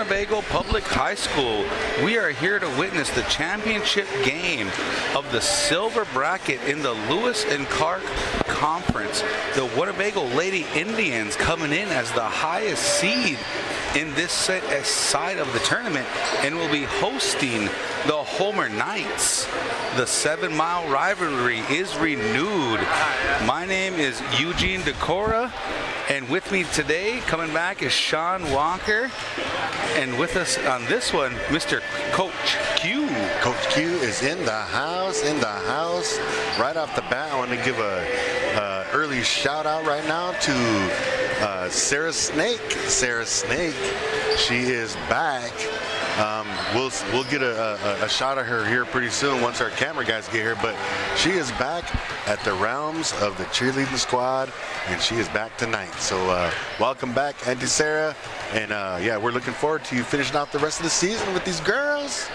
Winnebago Public High School. We are here to witness the championship game of the silver bracket in the Lewis and Clark Conference. The Winnebago Lady Indians coming in as the highest seed in this side of the tournament and will be hosting the Homer Knights. The 7-mile rivalry is renewed. My name is Eugene Decora, and with me today, coming back, is Sean Walker. And with us on this one, Mr. Coach Q. Coach Q is in the house, Right off the bat, I want to give a early shout out right now to Sarah Snake. Sarah Snake, she is back. We'll get a shot of her here pretty soon once our camera guys get here, but she is back at the realms of the cheerleading squad, and she is back tonight. So welcome back, Auntie Sarah, and yeah, we're looking forward to you finishing out the rest of the season with these girls.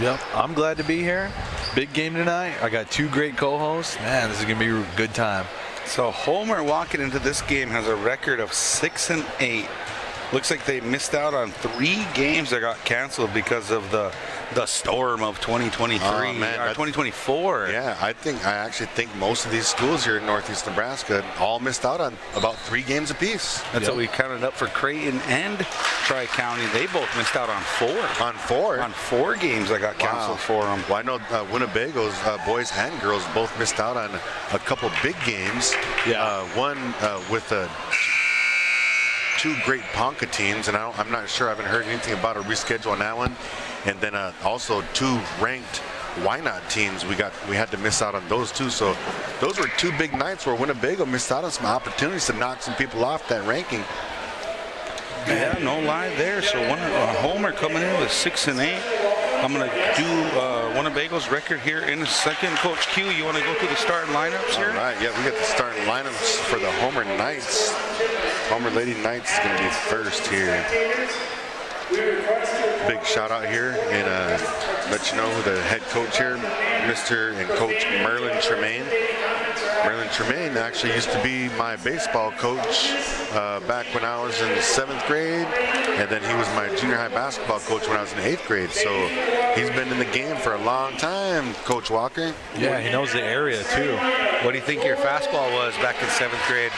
Yep, I'm glad to be here. Big game tonight. I got two great co-hosts. Man, this is gonna be a good time. So Homer walking into this game has a record of 6-8. Looks like they missed out on 3 games that got canceled because of the storm of 2023 or 2024. Yeah, I actually think most of these schools here in Northeast Nebraska all missed out on about 3 games apiece. That's what we counted up for Creighton and Tri-County. They both missed out on 4. On 4 games that got canceled for them. Well, I know Winnebago's boys and girls both missed out on a couple big games. Yeah. One with 2 great Ponca teams, and I'm not sure, I haven't heard anything about a reschedule on that one. And then also 2 ranked Wynot teams. We had to miss out on those too. So those were 2 big nights where Winnebago missed out on some opportunities to knock some people off that ranking. Yeah, no lie there. So Homer coming in with 6-8. I'm going to do Winnebago's record here in a second. Coach Q, you want to go through the starting lineups here? All right, yeah, we got the starting lineups for the Homer Knights. Homer Lady Knights is going to be first here. Big shout out here and let you know who the head coach here, Mr. and Coach Merlin Tremaine. Merlin Tremaine actually used to be my baseball coach back when I was in the 7th grade, and then he was my junior high basketball coach when I was in the 8th grade. So he's been in the game for a long time, Coach Walker. Yeah, he knows the area too. What do you think your fastball was back in 7th grade?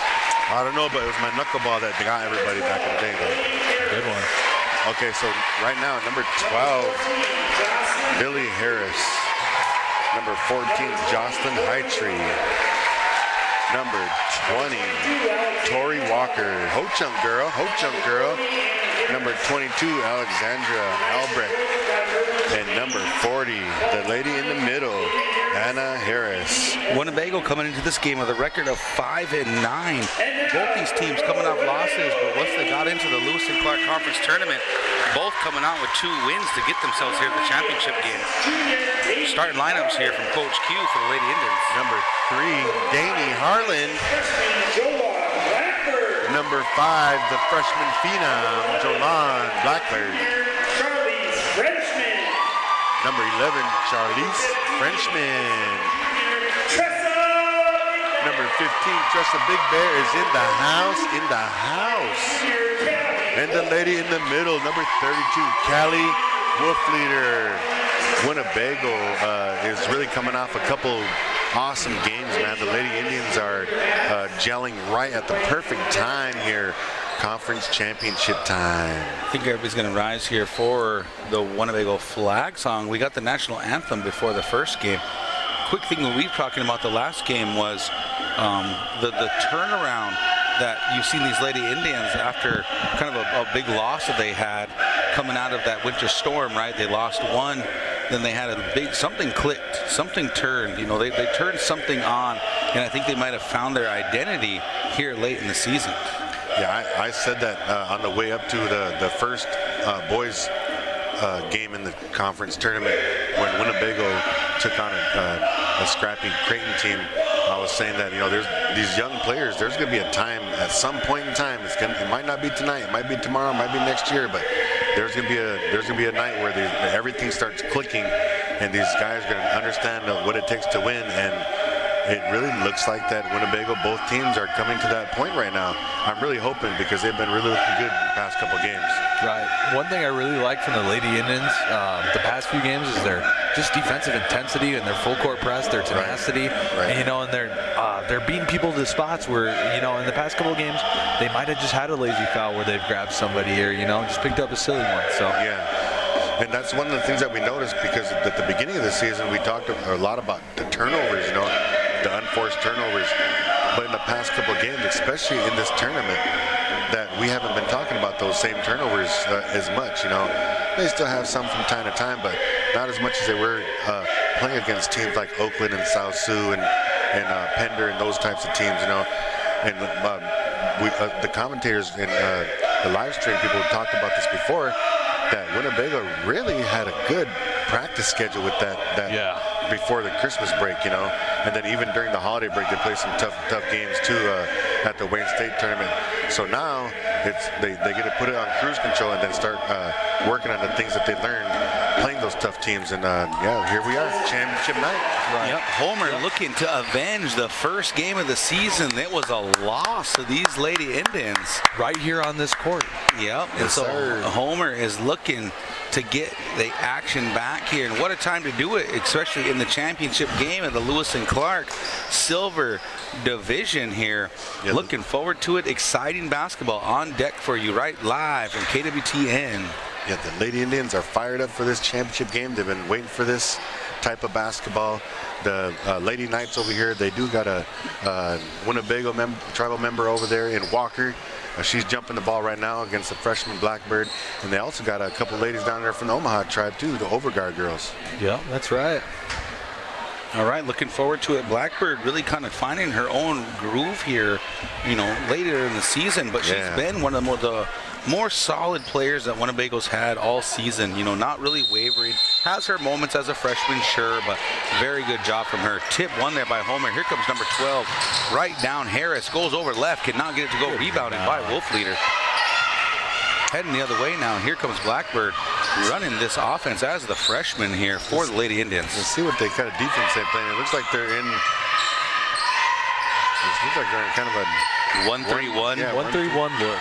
I don't know, but it was my knuckleball that got everybody back in the day, though. Good one. Okay, so right now, number 12, Billy Harris. Number 14, Jocelyn Hightree. Number 20, Tori Walker. Ho-chunk girl, ho-chunk girl. Number 22, Alexandra Albrecht. And number 40, the lady in the middle, Anna Harris. Winnebago coming into this game with a record of 5-9. Both these teams coming off losses, but once they got into the Lewis and Clark Conference tournament, both coming out with 2 wins to get themselves here to the championship game. Starting lineups here from Coach Q for the Lady Indians. Number 3, Danny Harlan. Number 5, the freshman phenom, Jolan Blackbird. Number 11, Charlize Frenchman. Number 15, Tressa Big Bear is in the house, And the lady in the middle, number 32, Callie Wolfleader. Winnebago is really coming off a couple awesome games, man. The Lady Indians are gelling right at the perfect time here. Conference championship time. I think everybody's going to rise here for the Winnebago flag song. We got the national anthem before the first game. Quick thing that we were talking about the last game was the turnaround that you've seen these Lady Indians after kind of a big loss that they had coming out of that winter storm, right? They lost 1, then they had something clicked, something turned, you know, they turned something on, and I think they might have found their identity here late in the season. Yeah, I said that on the way up to the first boys game in the conference tournament when Winnebago took on a scrappy Creighton team. I was saying that, you know, there's these young players, there's going to be a time at some point in time, it might not be tonight, it might be tomorrow, it might be next year, but there's going to be a night where everything starts clicking and these guys are going to understand what it takes to win, and it really looks like that Winnebago, both teams are coming to that point right now. I'm really hoping because they've been really looking good in the past couple games. Right. One thing I really like from the Lady Indians the past few games is their just defensive intensity and their full court press, their tenacity, Right. and, and they're beating people to spots where in the past couple of games they might have just had a lazy foul where they've grabbed somebody or just picked up a silly one. So yeah, and that's one of the things that we noticed because at the beginning of the season we talked a lot about the turnovers, the unforced turnovers. But in the past couple of games, especially in this tournament, that we haven't been talking about those same turnovers as much. They still have some from time to time, but not as much as they were playing against teams like Oakland and South Sioux and Pender and those types of teams. And the commentators and the live stream people talked about this before, that Winnebago really had a good practice schedule with that before the Christmas break, and then even during the holiday break they play some tough games too at the Wayne State tournament. So now they get to put it on cruise control and then start working on the things that they learned playing those tough teams. And here we are, championship night. Right. Yep. Homer looking to avenge the first game of the season. It was a loss to these Lady Indians right here on this court. Yep. And so Homer is looking to get the action back here, and what a time to do it, especially in the championship game of the Lewis and Clark Silver Division here. Yeah. Looking forward to it. Exciting basketball on deck for you right live from KWTN. Yeah, the Lady Indians are fired up for this championship game. They've been waiting for this type of basketball. The Lady Knights over here, they do got a Winnebago tribal member over there in Walker. She's jumping the ball right now against the freshman Blackbird. And they also got a couple ladies down there from the Omaha tribe too, the Overguard girls. Yeah, that's right. All right, looking forward to it. Blackbird really kind of finding her own groove here, later in the season. But she's been one of the more solid players that Winnebago's had all season. Not really wavering. Has her moments as a freshman, sure, but very good job from her. Tip one there by Homer. Here comes number 12. Right down Harris. Goes over left. Cannot get it to go. Rebounded by Wolfleader. Heading the other way now. Here comes Blackbird running this offense as the freshman here for the Lady Indians. Let's see what they kind of defense they're playing. It looks like they're in. It looks like they're in kind of a 1-3-1. 1-3-1 look.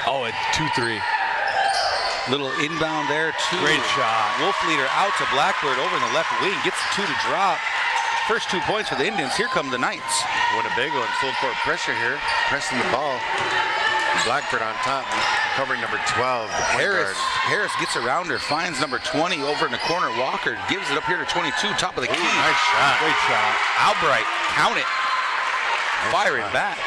Oh, a 2-3. Little inbound there. Great shot. Wolfleader out to Blackbird over in the left wing. Gets the 2 to drop. First 2 points for the Indians. Here come the Knights. Winnebago in full court pressure here, pressing the ball. Blackbird on top, covering number 12. Harris gets around her, finds number 20 over in the corner. Walker gives it up here to 22, top of the key. Nice shot. Great shot. Albright, count it. Firing back.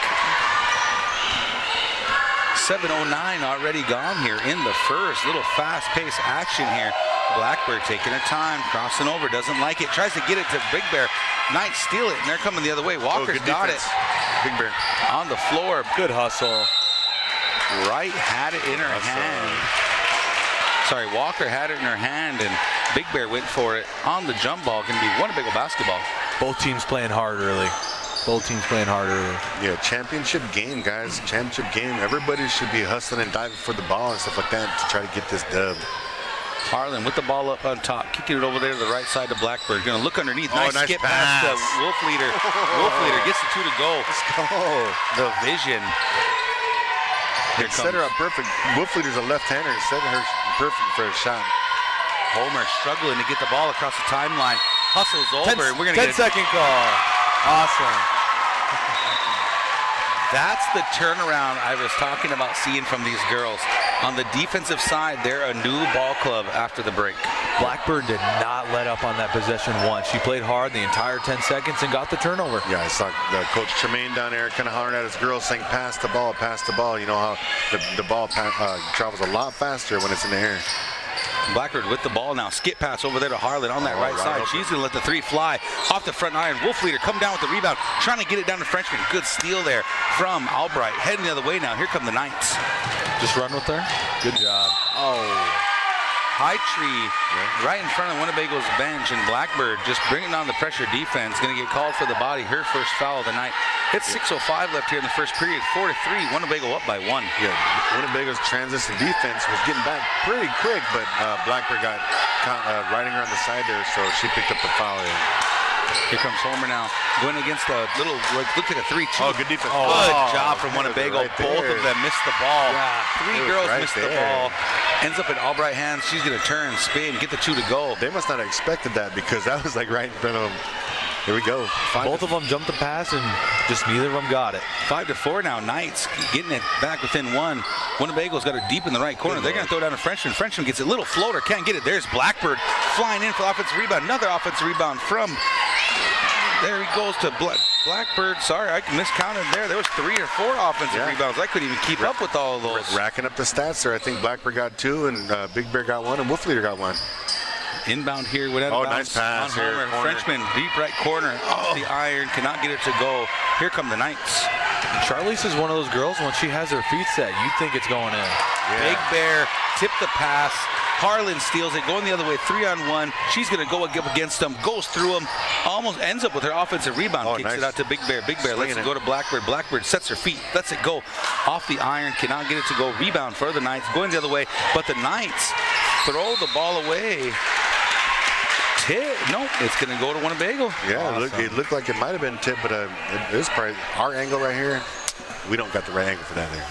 7:09 already gone here in the first. Little fast-paced action here. Blackbird taking her time, crossing over, doesn't like it, tries to get it to Big Bear. Knights steal it, and they're coming the other way. Walker's got it. Big Bear on the floor. Good hustle. Wright had it in her hand. Sorry, Walker had it in her hand, and Big Bear went for it on the jump ball. Going to be Winnebago basketball. Both teams playing hard early. Yeah, championship game, guys. Championship game. Everybody should be hustling and diving for the ball and stuff like that to try to get this dub. Harlan with the ball up on top, kicking it over there to the right side to Blackbird. Going to look underneath. Nice skip pass to Wolfleader. Wolfleader gets the 2 to go. Let's go. The vision. Here set her up perfect. Wolfleader's a left-hander. Set her perfect for a shot. Homer struggling to get the ball across the timeline. Hustles over. And we're going to get 10-second call. Awesome. That's the turnaround I was talking about seeing from these girls. On the defensive side, they're a new ball club after the break. Blackbird did not let up on that possession once. She played hard the entire 10 seconds and got the turnover. Yeah, I saw Coach Tremaine down there kind of hollering at his girls saying, pass the ball, pass the ball. You know how the ball travels a lot faster when it's in the air. Blackbird with the ball now. Skip pass over there to Harlan on that right side. She's going to let the 3 fly off the front iron. Wolfleader come down with the rebound, trying to get it down to Frenchman. Good steal there from Albright. Heading the other way now. Here come the Knights. Just run with her. Good job. Oh. High tree right in front of Winnebago's bench, and Blackbird just bringing on the pressure defense. Going to get called for the body. Her first foul of the night. It's 6:05 left here in the first period. 4-3. Winnebago up by 1. Yeah, Winnebago's transition defense was getting back pretty quick, but Blackbird got caught riding her on the side there, so she picked up the foul here. Here comes Homer now, going against a little, looked like a 3-2. Oh, good defense. Good job from Winnebago. Right there. Both of them missed the ball. Three girls right missed the there. ball. Ends up in Albright hands. She's going to turn, spin, get the 2 to go. They must not have expected that because that was like right in front of them. Here we go. Both of them jumped the pass, and just neither of them got it. 5-4 now. Knights getting it back within 1. Winnebago's got her deep in the right corner. They're going to throw down to Frenchman. Frenchman gets a little floater. Can't get it. There's Blackbird flying in for offensive rebound. Another offensive rebound from... There he goes to Blackbird. Sorry, I miscounted there. There was 3 or 4 offensive rebounds. I couldn't even keep up with all of those. Racking up the stats there. I think Blackbird got 2, and Big Bear got 1, and Wolf Leader got 1. Inbound here. Went out of bounds nice pass on here. Homer. Frenchman, deep right corner. Off the iron. Cannot get it to go. Here come the Knights. Charlize is one of those girls, when she has her feet set, you think it's going in. Big Bear tipped the pass. Harlan steals it, going the other way, 3-on-1. She's going to go up against him, goes through him, almost ends up with her offensive rebound. Kicks it out to Big Bear. Big Bear lets it go to Blackbird. Blackbird sets her feet, lets it go off the iron, cannot get it to go. Rebound for the Knights, going the other way, but the Knights throw the ball away. Nope, it's going to go to Winnebago. Yeah, Awesome. it looked like it might have been tipped, but it was probably our angle right here. We don't got the right angle for that there.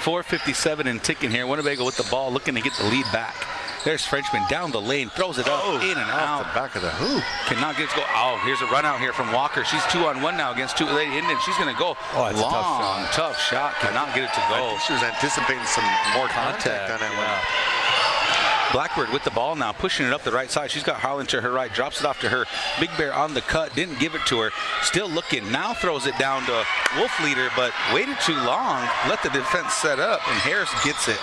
4:57 and ticking here. Winnebago with the ball, looking to get the lead back. There's Frenchman down the lane, throws it up, in and off out. the back of the hoop. Cannot get it to go. Oh, here's a run out here from Walker. She's 2-on-1 now against Lady Indian. She's going to go It's a long, tough shot. Cannot get it to I go. think she was anticipating some more contact on that one. Blackbird with the ball now, pushing it up the right side. She's got Harlan to her right, drops it off to her. Big Bear on the cut, didn't give it to her. Still looking, now throws it down to Wolf Leader, but waited too long. Let the defense set up, and Harris gets it.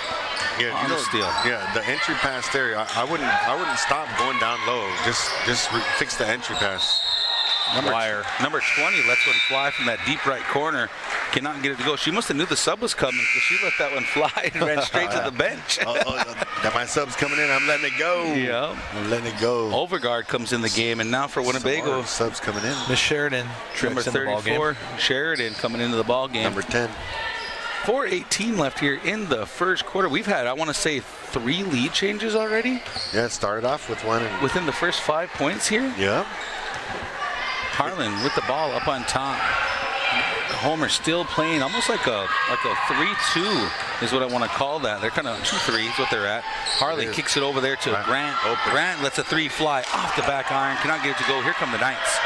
Yeah, on the steal. Yeah, the entry pass there. I wouldn't stop going down low. Just fix the entry pass. Number 20 lets one fly from that deep right corner. Cannot get it to go. She must have knew the sub was coming because she let that one fly and ran straight to the bench. Got my subs coming in. I'm letting it go. Yeah. I'm letting it go. Overguard comes in the game, and now for Winnebago, subs coming in. Miss Sheridan, number 34, Sheridan coming into the ball game. Number 10. 4:18 left here in the first quarter. We've had, I want to say, 3 lead changes already. Yeah, it started off with one. Within the first 5 points here. Yeah. Harlan with the ball up on top. Homer still playing almost like a 3-2 is what I want to call that. They're kind of 2-3 is what they're at. Harlan kicks it over there to Grant. Grant lets a 3 fly off the back iron. Cannot get it to go. Here come the Knights.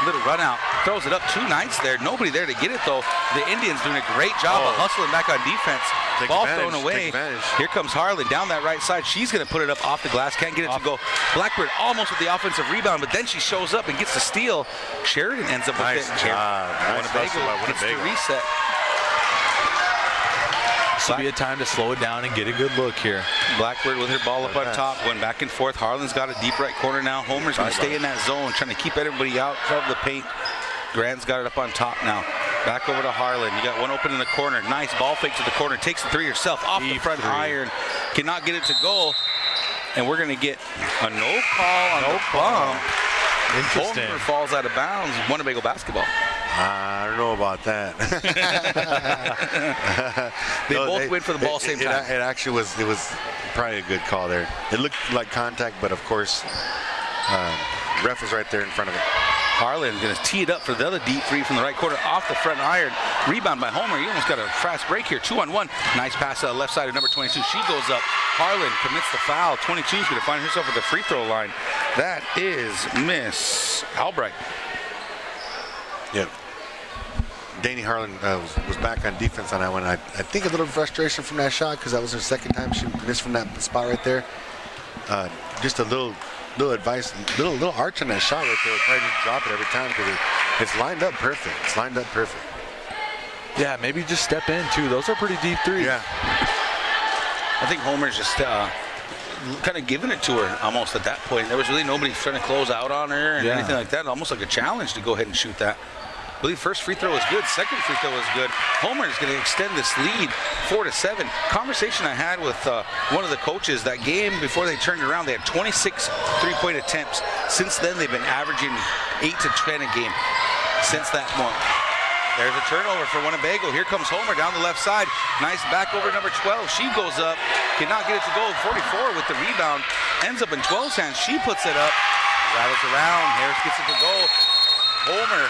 Little run out, throws it up. 2 Knights there. Nobody there to get it though. The Indians doing a great job of hustling back on defense. Ball thrown away. Here comes Harlan down that right side. She's going to put it up off the glass. Can't get it to go. Blackbird almost with the offensive rebound, but then she shows up and gets the steal. Sheridan ends up with it. Nice job. Winnebago gets the reset. This will be a time to slow it down and get a good look here. Blackbird with her ball up on top, going back and forth. Harlan's got a deep right corner now. Homer's going to stay in that zone, trying to keep everybody out of the paint. Grant's got it up on top now. Back over to Harlan. You got one open in the corner. Nice ball fake to the corner. Takes the 3 herself off the front iron. Cannot get it to go. And we're going to get a no call on the bump. Interesting. Homer falls out of bounds. Winnebago basketball. I don't know about that. They both went for the ball same time. It actually was probably a good call there. It looked like contact, but of course, ref was right there in front of it. Harlan going to tee it up for the other deep 3 from the right corner off the front iron. Rebound by Homer. He almost got a fast break here. 2-on-1. Nice pass to the left side of number 22. She goes up. Harlan commits the foul. 22 is going to find herself at the free throw line. That is Miss Albright. Yeah. Danny Harlan was back on defense on that one. I think a little frustration from that shot because that was her second time she missed from that spot right there. Just a little advice, little arch on that shot right there. Probably just drop it every time because it's lined up perfect. It's lined up perfect. Yeah, maybe just step in too. Those are pretty deep 3s. Yeah. I think Homer's just kind of giving it to her almost at that point. There was really nobody trying to close out on her and anything like that. Almost like a challenge to go ahead and shoot that. I believe first free throw was good. Second free throw was good. Homer is going to extend this lead 4-7. Conversation I had with one of the coaches that game before they turned around, they had 26 3-point attempts. Since then, they've been averaging 8 to 10 a game since that one. There's a turnover for Winnebago. Here comes Homer down the left side. Nice back over number 12. She goes up. Cannot get it to go. 44 with the rebound. Ends up in 12's hands. She puts it up. Rattles around. Harris gets it to go. Homer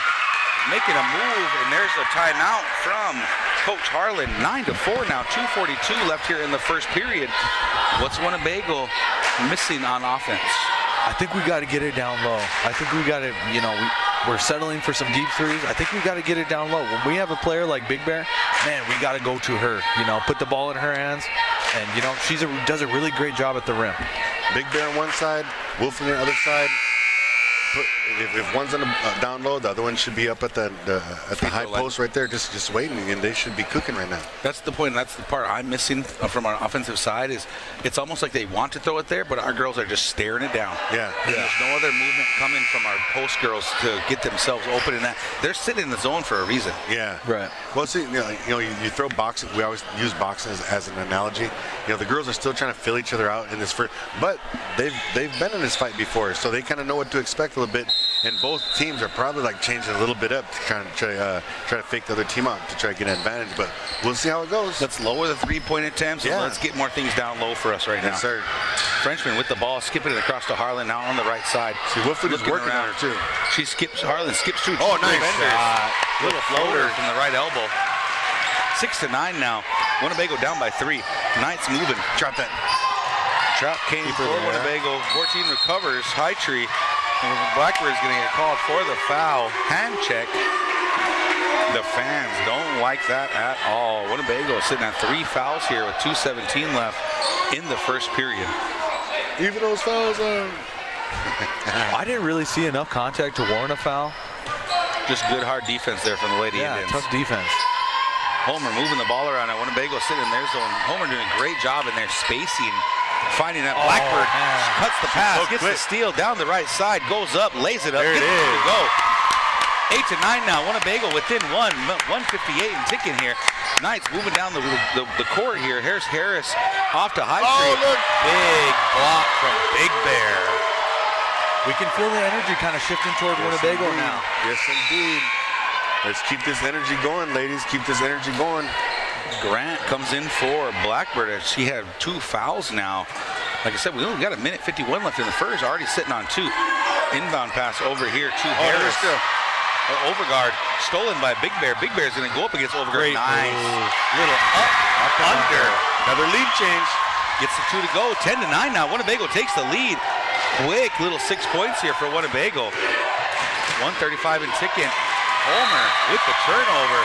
making a move, and there's a timeout from Coach Harlan. 9-4 now. 2:42 left here in the first period. What's Winnebago missing on offense? I think we got to get it down low. I think we got to, we're settling for some deep threes. I think we got to get it down low. When we have a player like Big Bear, man, we got to go to her. Put the ball in her hands, and she does a really great job at the rim. Big Bear on one side, Wolf on the other side. If one's on the, down low, the other one should be up at the high post right there, just waiting, and they should be cooking right now. That's the point. That's the part I'm missing from our offensive side is it's almost like they want to throw it there, but our girls are just staring it down. Yeah. There's no other movement coming from our post girls to get themselves open in that. They're sitting in the zone for a reason. Yeah. Right. Well, see, you throw boxing. We always use boxing as an analogy. The girls are still trying to fill each other out in this first, but they've been in this fight before, so they kind of know what to expect a little bit. And both teams are probably like changing a little bit up to kind of try to fake the other team out to try to get an advantage. But we'll see how it goes. Let's lower the three-point attempts. Yeah. Let's get more things down low for us right now. Yes, sir. Frenchman with the ball, skipping it across to Harlan now on the right side. See, Wolfwood is working on her too. Harlan skips through. Oh, nice shot. Little floater from the right elbow. 6-9 now. Winnebago down by 3. Knights moving. Drop that. Trap came for Winnebago. 14 recovers. High Tree. And Blackbird's going to get called for the foul. Hand check. The fans don't like that at all. Winnebago is sitting at 3 fouls here with 2:17 left in the first period. Even those fouls are. I didn't really see enough contact to warrant a foul. Just good hard defense there from the Lady Indians. Tough defense. Homer moving the ball around. Winnebago sitting in their zone. Homer doing a great job in their spacing. Finding that Blackbird, cuts the pass, gets the steal down the right side, goes up, lays it up, there gets it is. To go. 8-9 now. Winnebago within 1:58 and ticking here. Knights moving down the court here. Here's Harris off to High Street. Look. Big block from Big Bear. We can feel the energy kind of shifting toward Winnebago now. Yes, indeed. Let's keep this energy going, ladies. Keep this energy going. Grant comes in for Blackbird as she had 2 fouls now. Like I said, we only got 1:51 left in the first, already sitting on 2. Inbound pass over here to Harris. Overguard stolen by Big Bear. Big Bear's going to go up against Overguard. Nice. Little up under. Another lead change. Gets the 2 to go. 10-9 now. Winnebago takes the lead. Quick little 6 points here for Winnebago. 1:35 and ticking. Homer with the turnover.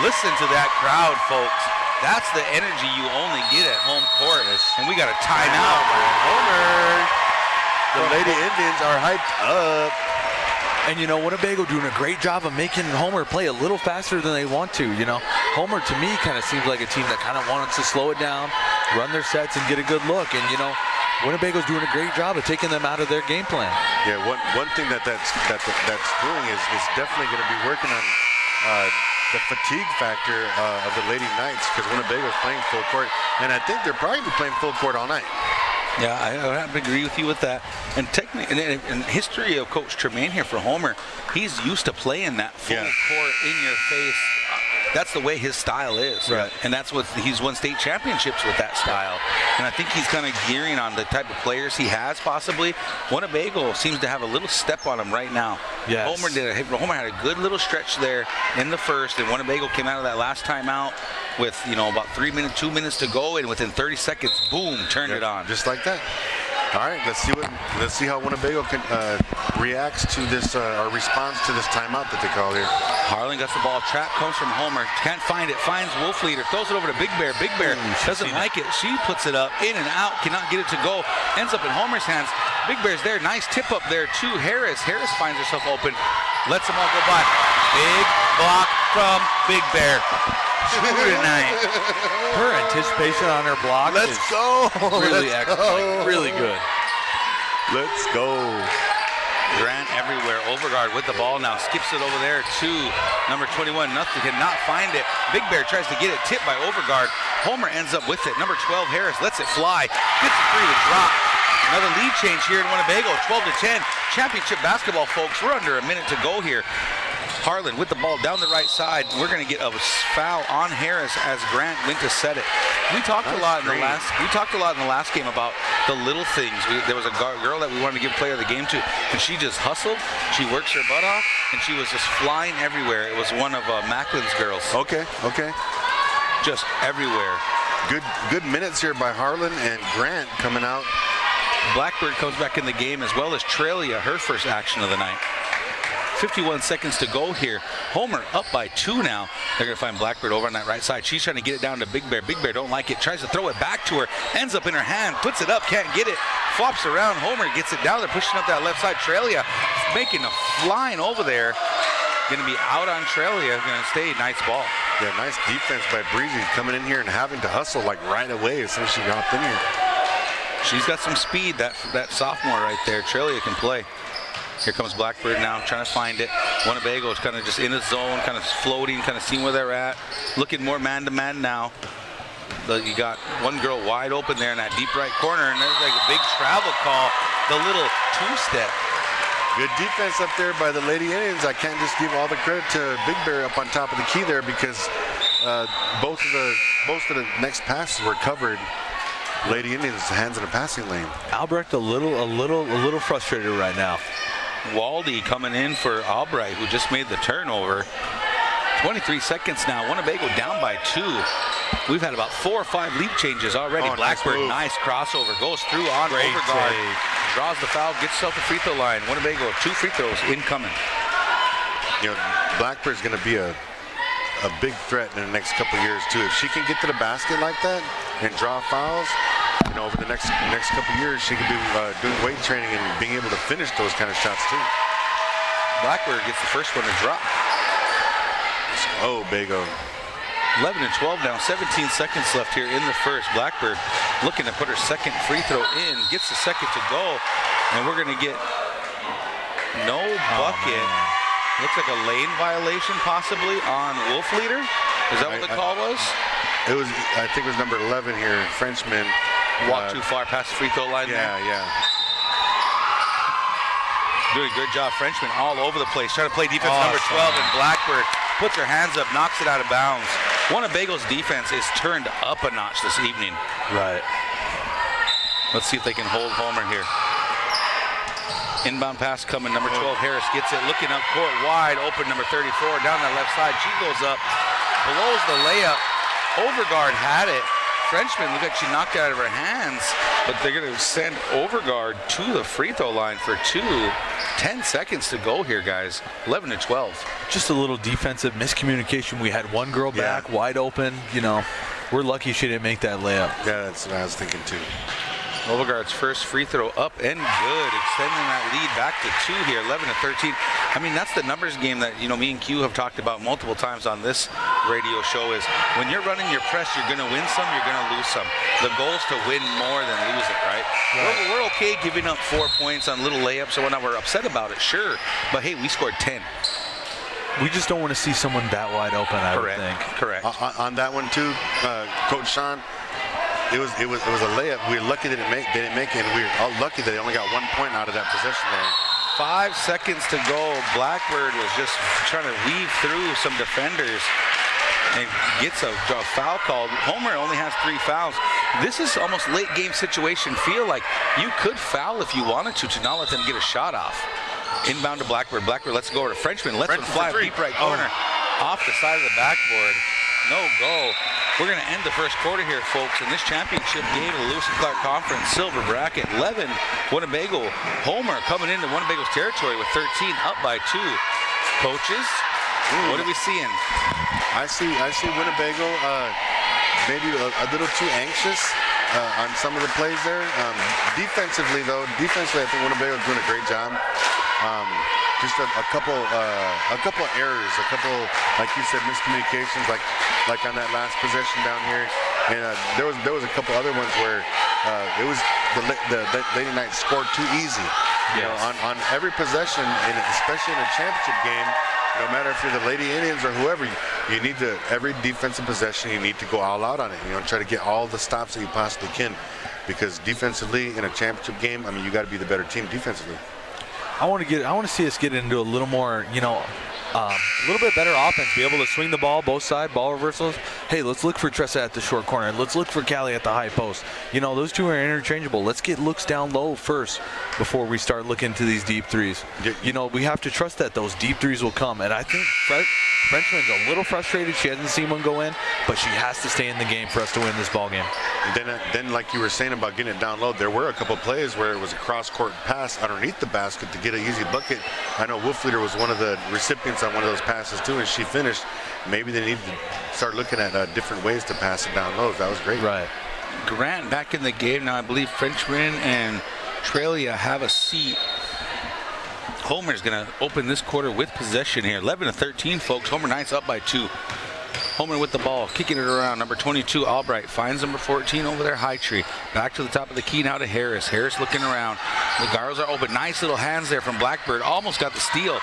Listen to that crowd, folks. That's the energy you only get at home court. And we got a timeout. Homer. The Lady Indians are hyped up. And Winnebago doing a great job of making Homer play a little faster than they want to. Homer to me kind of seems like a team that kind of wants to slow it down, run their sets, and get a good look. And Winnebago's doing a great job of taking them out of their game plan. Yeah, one thing that's doing is definitely going to be working on the fatigue factor of the Lady Knights, because Winnebago's playing full court, and I think they're probably be playing full court all night. Yeah, I have to agree with you with that. And technically, in history of Coach Tremaine here for Homer, he's used to playing that full court, in your face. That's the way his style is. Right. And that's what he's won state championships with that style. And I think he's kind of gearing on the type of players he has possibly. Winnebago seems to have a little step on him right now. Yes. Homer had a good little stretch there in the first, and Winnebago came out of that last timeout with about 2 minutes to go, and within 30 seconds, boom, turned it on. Just like that. All right, let's see how Winnebago reacts to this or responds to this timeout that they call here. Harlan gets the ball. Trap comes from Homer. Can't find it. Finds Wolf Leader. Throws it over to Big Bear. Big Bear doesn't like it. She puts it up. In and out. Cannot get it to go. Ends up in Homer's hands. Big Bear's there. Nice tip up there to Harris. Harris finds herself open. Lets them all go by. Big block from Big Bear. Tonight. Her anticipation on her block is really excellent. Really good. Let's go. Grant everywhere. Overguard with the ball now. Skips it over there to number 21. Nothing. Cannot find it. Big Bear tries to get it. Tipped by Overguard. Homer ends up with it. Number 12, Harris, lets it fly. Gets it free to drop. Another lead change here in Winnebago, 12-10. Championship basketball, folks. We're under a minute to go here. Harlan with the ball down the right side. We're going to get a foul on Harris as Grant went to set it. We talked a lot in the last game about the little things. There was a girl that we wanted to give player of the game to, and she just hustled. She works her butt off, and she was just flying everywhere. It was one of Macklin's girls. Okay. Just everywhere. Good minutes here by Harlan and Grant coming out. Blackbird comes back in the game as well as Trelia, her first action of the night. 51 seconds to go here. Homer up by 2 now. They're going to find Blackbird over on that right side. She's trying to get it down to Big Bear. Big Bear don't like it. Tries to throw it back to her. Ends up in her hand. Puts it up. Can't get it. Flops around. Homer gets it down. They're pushing up that left side. Trelia making a flying over there. Going to be out on Trelia. Going to stay. Nice ball. Yeah, nice defense by Breezy coming in here and having to hustle like right away as soon as she hopped in here. She's got some speed. That sophomore right there. Trelia can play. Here comes Blackbird now, trying to find it. Winnebago is kind of just in the zone, kind of floating, kind of seeing where they're at. Looking more man-to-man now. You got one girl wide open there in that deep right corner, and there's like a big travel call, the little two-step. Good defense up there by the Lady Indians. I can't just give all the credit to Big Bear up on top of the key there because both of the next passes were covered. Lady Indians hands in a passing lane. Albrecht a little frustrated right now. Waldy coming in for Albright, who just made the turnover. 23 seconds now. Winnebago down by 2. We've had about 4 or 5 lead changes already. Blackbird, nice crossover. Goes through on Overguard. Draws the foul, gets herself the free throw line. Winnebago, 2 free throws incoming. You know, Blackbird's going to be a big threat in the next couple of years, too. If she can get to the basket like that and draw fouls, you know, over the next couple of years, she could be doing weight training and being able to finish those kind of shots too. Blackbird gets the first one to drop. Oh, Bago. 11 and 12 now, 17 seconds left here in the first. Blackbird looking to put her second free throw in, gets the second to go, and we're going to get no bucket. Looks like a lane violation possibly on Wolf Leader. Is that what the call was? It was, I think it was number 11 here, Frenchman. Walked too far past the free throw line there. Yeah. Doing a good job, Frenchman all over the place. Trying to play defense Awesome. number 12, and Blackbird puts her hands up, knocks it out of bounds. Winnebago's defense is turned up a notch this evening. Right. Let's see if they can hold Homer here. Inbound pass coming, number 12, Harris gets it, looking up court wide open, number 34, down that left side. She goes up, blows the layup. Overguard had it. Frenchman, look like she knocked it out of her hands, but they're going to send Overguard to the free throw line for 2. 10 seconds to go here, guys. 11 to 12. Just a little defensive miscommunication. We had one girl back, wide open. You know, we're lucky she didn't make that layup. Yeah, that's what I was thinking too. Overguard's first free throw up and good, extending that lead back to 2 here, 11 to 13. I mean, that's the numbers game that, you know, me and Q have talked about multiple times on this radio show is when you're running your press, you're going to win some, you're going to lose some. The goal is to win more than lose it, right? We're okay giving up 4 points on little layups or whatnot. We're upset about it, sure. But, hey, we scored 10. We just don't want to see someone that wide open, I would think. Correct. On that one too, Coach Sean, it was a layup. We were lucky they didn't make it, and we were all lucky that they only got 1 point out of that possession there. 5 seconds to go. Blackbird was just trying to weave through some defenders and gets a foul called. Homer only has 3 fouls. This is almost late game situation. Feel like you could foul if you wanted to not let them get a shot off. Inbound to Blackbird. Blackbird lets it go over to Frenchman. Lets one fly deep right corner. Off the side of the backboard. No go. We're going to end the first quarter here, folks, in this championship game of the Lewis and Clark Conference Silver Bracket. 11, Winnebago. Homer coming into Winnebago's territory with 13, up by 2. Coaches, what are we seeing? I see Winnebago maybe a little too anxious on some of the plays there. Defensively, I think Winnebago is doing a great job. Just a couple errors, a couple, like you said, miscommunications, like on that last possession down here, and there was a couple other ones where it was the Lady Knights scored too easy. You know, on every possession, and especially in a championship game, No matter if you're the Lady Indians or whoever, you need to, every defensive possession, you need to go all out on it. Try to get all the stops that you possibly can. Because defensively, in a championship game, I mean, you got to be the better team defensively. I want to see us get into a little more, a little bit better offense, be able to swing the ball both sides, ball reversals. Hey, let's look for Tressa at the short corner. Let's look for Callie at the high post. Those two are interchangeable. Let's get looks down low first before we start looking to these deep threes. We have to trust that those deep threes will come. And I think Frenchman's a little frustrated. She hasn't seen one go in, but she has to stay in the game for us to win this ball game. Then like you were saying about getting it down low, there were a couple plays where it was a cross-court pass underneath the basket to get an easy bucket. I know Wolfleader was one of the recipients on one of those passes too, and she finished. Maybe they need to start looking at different ways to pass it down low. That was great. Right. Grant back in the game now. I believe Frenchman and Trelia have a seat. Homer's going to open this quarter with possession here. 11-13, folks. Homer Knights up by 2. Homer with the ball, kicking it around. Number 22, Albright, finds number 14 over there, High Tree. Back to the top of the key now to Harris. Harris looking around. The Garros are open. Nice little hands there from Blackbird. Almost got the steal.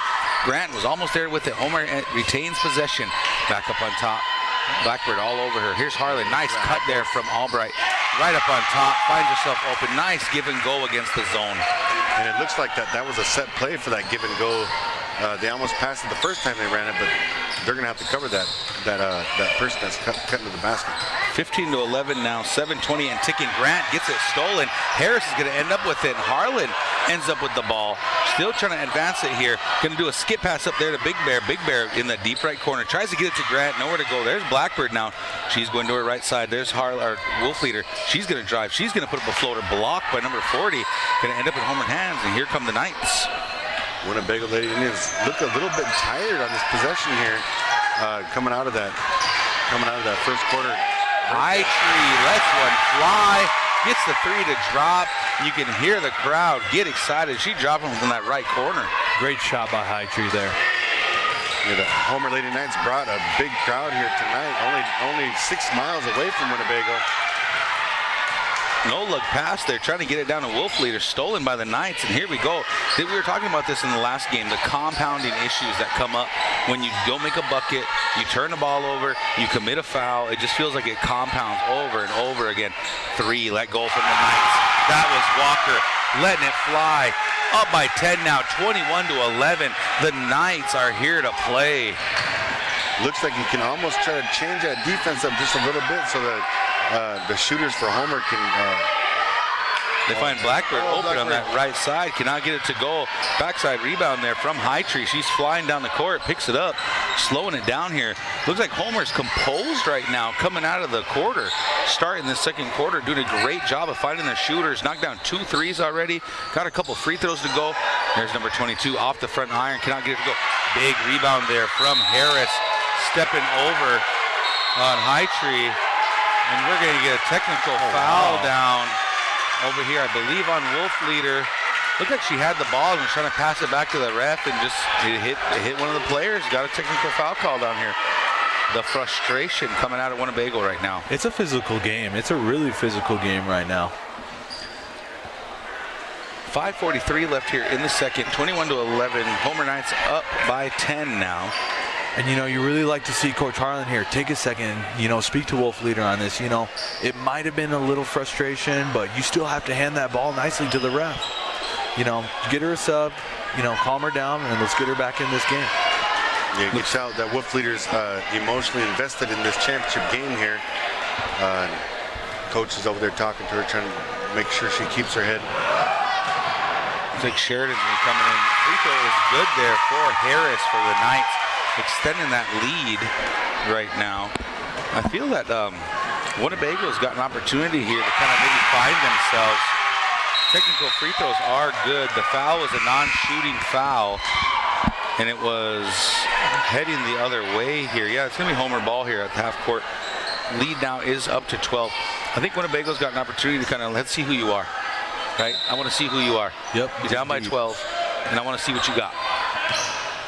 Grant was almost there with it. Homer retains possession. Back up on top. Blackbird all over her. Here's Harlan. Nice cut there from Albright. Right up on top. Finds herself open. Nice give and go against the zone. And it looks like that was a set play for that give and go. They almost passed it the first time they ran it, but they're going to have to cover that person that's cutting to the basket. 15-11 now, 7:20 and ticking. Grant gets it stolen. Harris is going to end up with it. Harlan ends up with the ball. Still trying to advance it here. Going to do a skip pass up there to Big Bear. Big Bear in the deep right corner. Tries to get it to Grant. Nowhere to go. There's Blackbird now. She's going to her right side. There's Wolfleader. She's going to drive. She's going to put up a floater blocked by number 40. Going to end up in Homer hands. And here come the Knights. Winnebago Lady Indians look a little bit tired on this possession here, coming out of that first quarter. High Tree lets one fly, gets the 3 to drop. You can hear the crowd get excited. She dropped him from that right corner. Great shot by High Tree there. Yeah, the Homer Lady Knights brought a big crowd here tonight. Only 6 miles away from Winnebago. No look pass there, trying to get it down to Wolfleader, stolen by the Knights, and here we go. We were talking about this in the last game, the compounding issues that come up when you don't make a bucket, you turn the ball over, you commit a foul. It just feels like it compounds over and over again. 3, let go from the Knights. That was Walker letting it fly. Up by 10 now, 21-11. The Knights are here to play. Looks like you can almost try to change that defense up just a little bit so that the shooters for Homer can... They find Blackbird open on that right side. Cannot get it to go. Backside rebound there from High Tree. She's flying down the court, picks it up, slowing it down here. Looks like Homer's composed right now coming out of the quarter. Starting this second quarter, doing a great job of finding their shooters. Knocked down 2 threes already. Got a couple free throws to go. There's number 22 off the front iron. Cannot get it to go. Big rebound there from Harris. Stepping over on High Tree. And we're going to get a technical foul down over here, I believe, on Wolfleader. Looked like she had the ball and was trying to pass it back to the ref, and just it hit one of the players. Got a technical foul call down here. The frustration coming out of Winnebago right now. It's a physical game. It's a really physical game right now. 5:43 left here in the second. 21-11. Homer Knights up by 10 now. And, you really like to see Coach Harlan here take a second, speak to Wolfleader on this. It might have been a little frustration, but you still have to hand that ball nicely to the ref. Get her a sub, calm her down, and let's get her back in this game. Yeah, you can tell that Wolfleader's emotionally invested in this championship game here. Coach is over there talking to her, trying to make sure she keeps her head. Looks like Sheridan's coming in. Free throw is good there for Harris for the Knights. Extending that lead right now. I feel that Winnebago's got an opportunity here to kind of maybe find themselves. Technical free throws are good. The foul was a non-shooting foul, and it was heading the other way here. Yeah, it's going to be Homer ball here at the half court. Lead now is up to 12. I think Winnebago's got an opportunity to kind of, let's see who you are, right? I want to see who you are. Yep. You're down by 12, and I want to see what you got.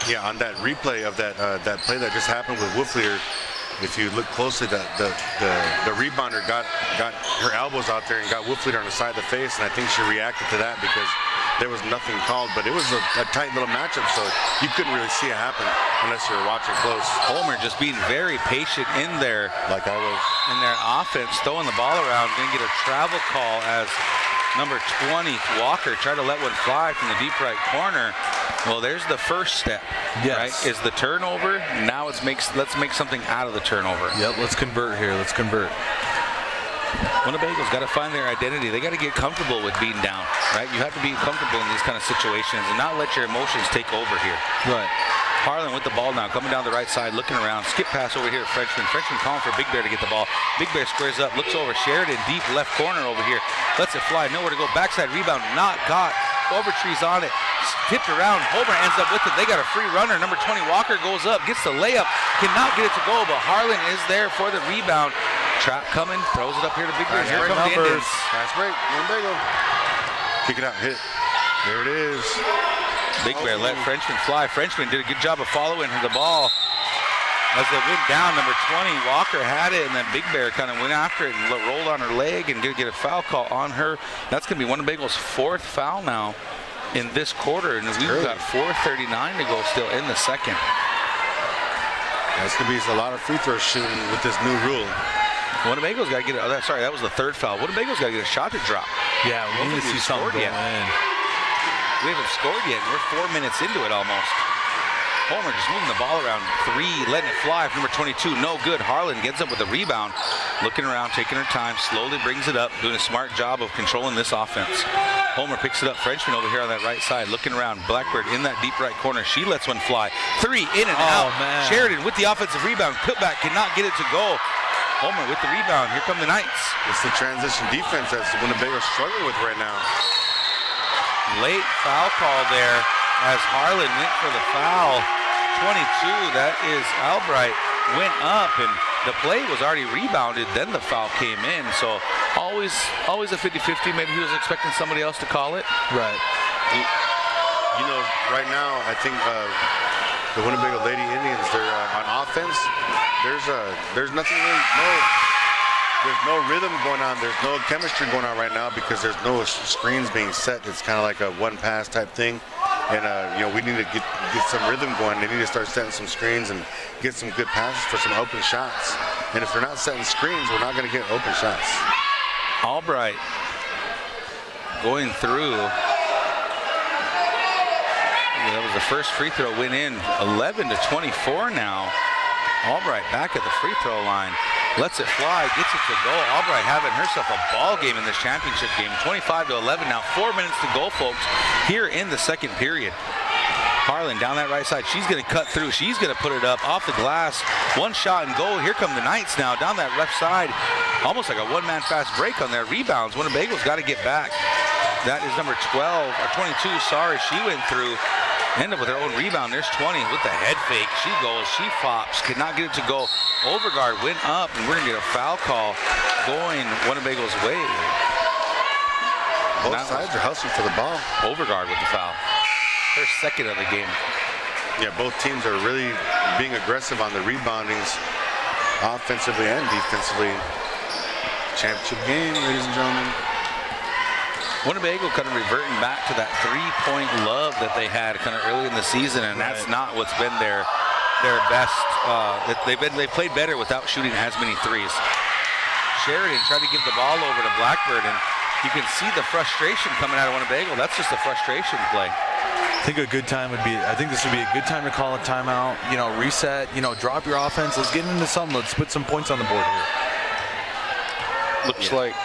Yeah, on that replay of that play that just happened with Wolfleader, If you look closely, the rebounder got her elbows out there and got Wolf Leader on the side of the face, and I think she reacted to that because there was nothing called, but it was a tight little matchup, so you couldn't really see it happen unless you were watching close. Homer just being very patient in there, like I was. In their offense, throwing the ball around, didn't get a travel call as number 20, Walker, tried to let one fly from the deep right corner. Well, there's the first step, right? Is the turnover. Now let's make something out of the turnover. Yep, let's convert here. Let's convert. Winnebago's got to find their identity. They got to get comfortable with being down, right? You have to be comfortable in these kind of situations and not let your emotions take over here. Right. Harlan with the ball now, coming down the right side, looking around. Skip pass over here, Frenchman. Frenchman calling for Big Bear to get the ball. Big Bear squares up, looks over. Sheridan, deep left corner over here. Lets it fly, nowhere to go. Backside rebound, not got. Overtree's on it. Tipped around. Homer ends up with it. They got a free runner. Number 20, Walker goes up, gets the layup. Cannot get it to go, but Harlan is there for the rebound. Trap coming, throws it up here to Big Bear. Here comes the Indians. Fast break, Winnebago. Kick it out, hit. There it is. Big Bear let Frenchman fly. Frenchman did a good job of following the ball. As it went down, number 20, Walker had it, and then Big Bear kind of went after it and rolled on her leg and did get a foul call on her. That's going to be Winnebago's 4th foul now in this quarter, and we've got 4:39 to go still in the second. That's going to be a lot of free throw shooting with this new rule. Winnebago's got to get it. Sorry, that was the 3rd foul. Winnebago's got to get a shot to drop. Yeah, we need to see something going in. We haven't scored yet. We're 4 minutes into it almost. Homer just moving the ball around. 3, letting it fly from number 22. No good. Harlan gets up with a rebound. Looking around, taking her time, slowly brings it up, doing a smart job of controlling this offense. Homer picks it up. Frenchman over here on that right side, looking around. Blackbird in that deep right corner. She lets one fly. 3, in and out. Man. Sheridan with the offensive rebound. Putback cannot get it to go. Homer with the rebound. Here come the Knights. It's the transition defense that's Winnebago's struggling with right now. Late foul call there as Harlan went for the foul. 22, that is Albright, went up, and the play was already rebounded, then the foul came in. So always a 50-50. Maybe he was expecting somebody else to call it. Right. You know, right now, I think the Winnebago Lady Indians, they're on offense. There's nothing really, there's no rhythm going on. There's no chemistry going on right now because there's no screens being set. It's kind of like a one pass type thing. And, you know, we need to get some rhythm going. They need to start setting some screens and get some good passes for some open shots. And if they're not setting screens, we're not going to get open shots. Albright going through. That was the first free throw, went in. 11-24 now. Albright back at the free throw line. Lets it fly, gets it to go. Albright having herself a ball game in this championship game. 25-11 now. 4 minutes to go, folks, here in the second period. Harlan down that right side. She's going to cut through. She's going to put it up off the glass. One shot and goal. Here come the Knights now down that left side. Almost like a one-man fast break on their rebounds. Winnebago's got to get back. That is number 12, or 22, sorry. She went through. End up with her own rebound. There's 20 with the head fake. She goes, she fops, could not get it to go. Overguard went up, and we're going to get a foul call going Winnebago's way. Both sides are hustling for the ball. Overguard with the foul. Her second of the game. Yeah, both teams are really being aggressive on the reboundings, offensively and defensively. Championship game, ladies and gentlemen. Winnebago kind of reverting back to that three-point love that they had kind of early in the season, and that's not what's been their best. They played better without shooting as many threes. Sheridan tried to give the ball over to Blackbird, and you can see the frustration coming out of Winnebago. That's just a frustration play. I think a good time would be, I think this would be a good time to call a timeout, you know, reset, you know, drop your offense. Let's get into something. Let's put some points on the board here. Looks like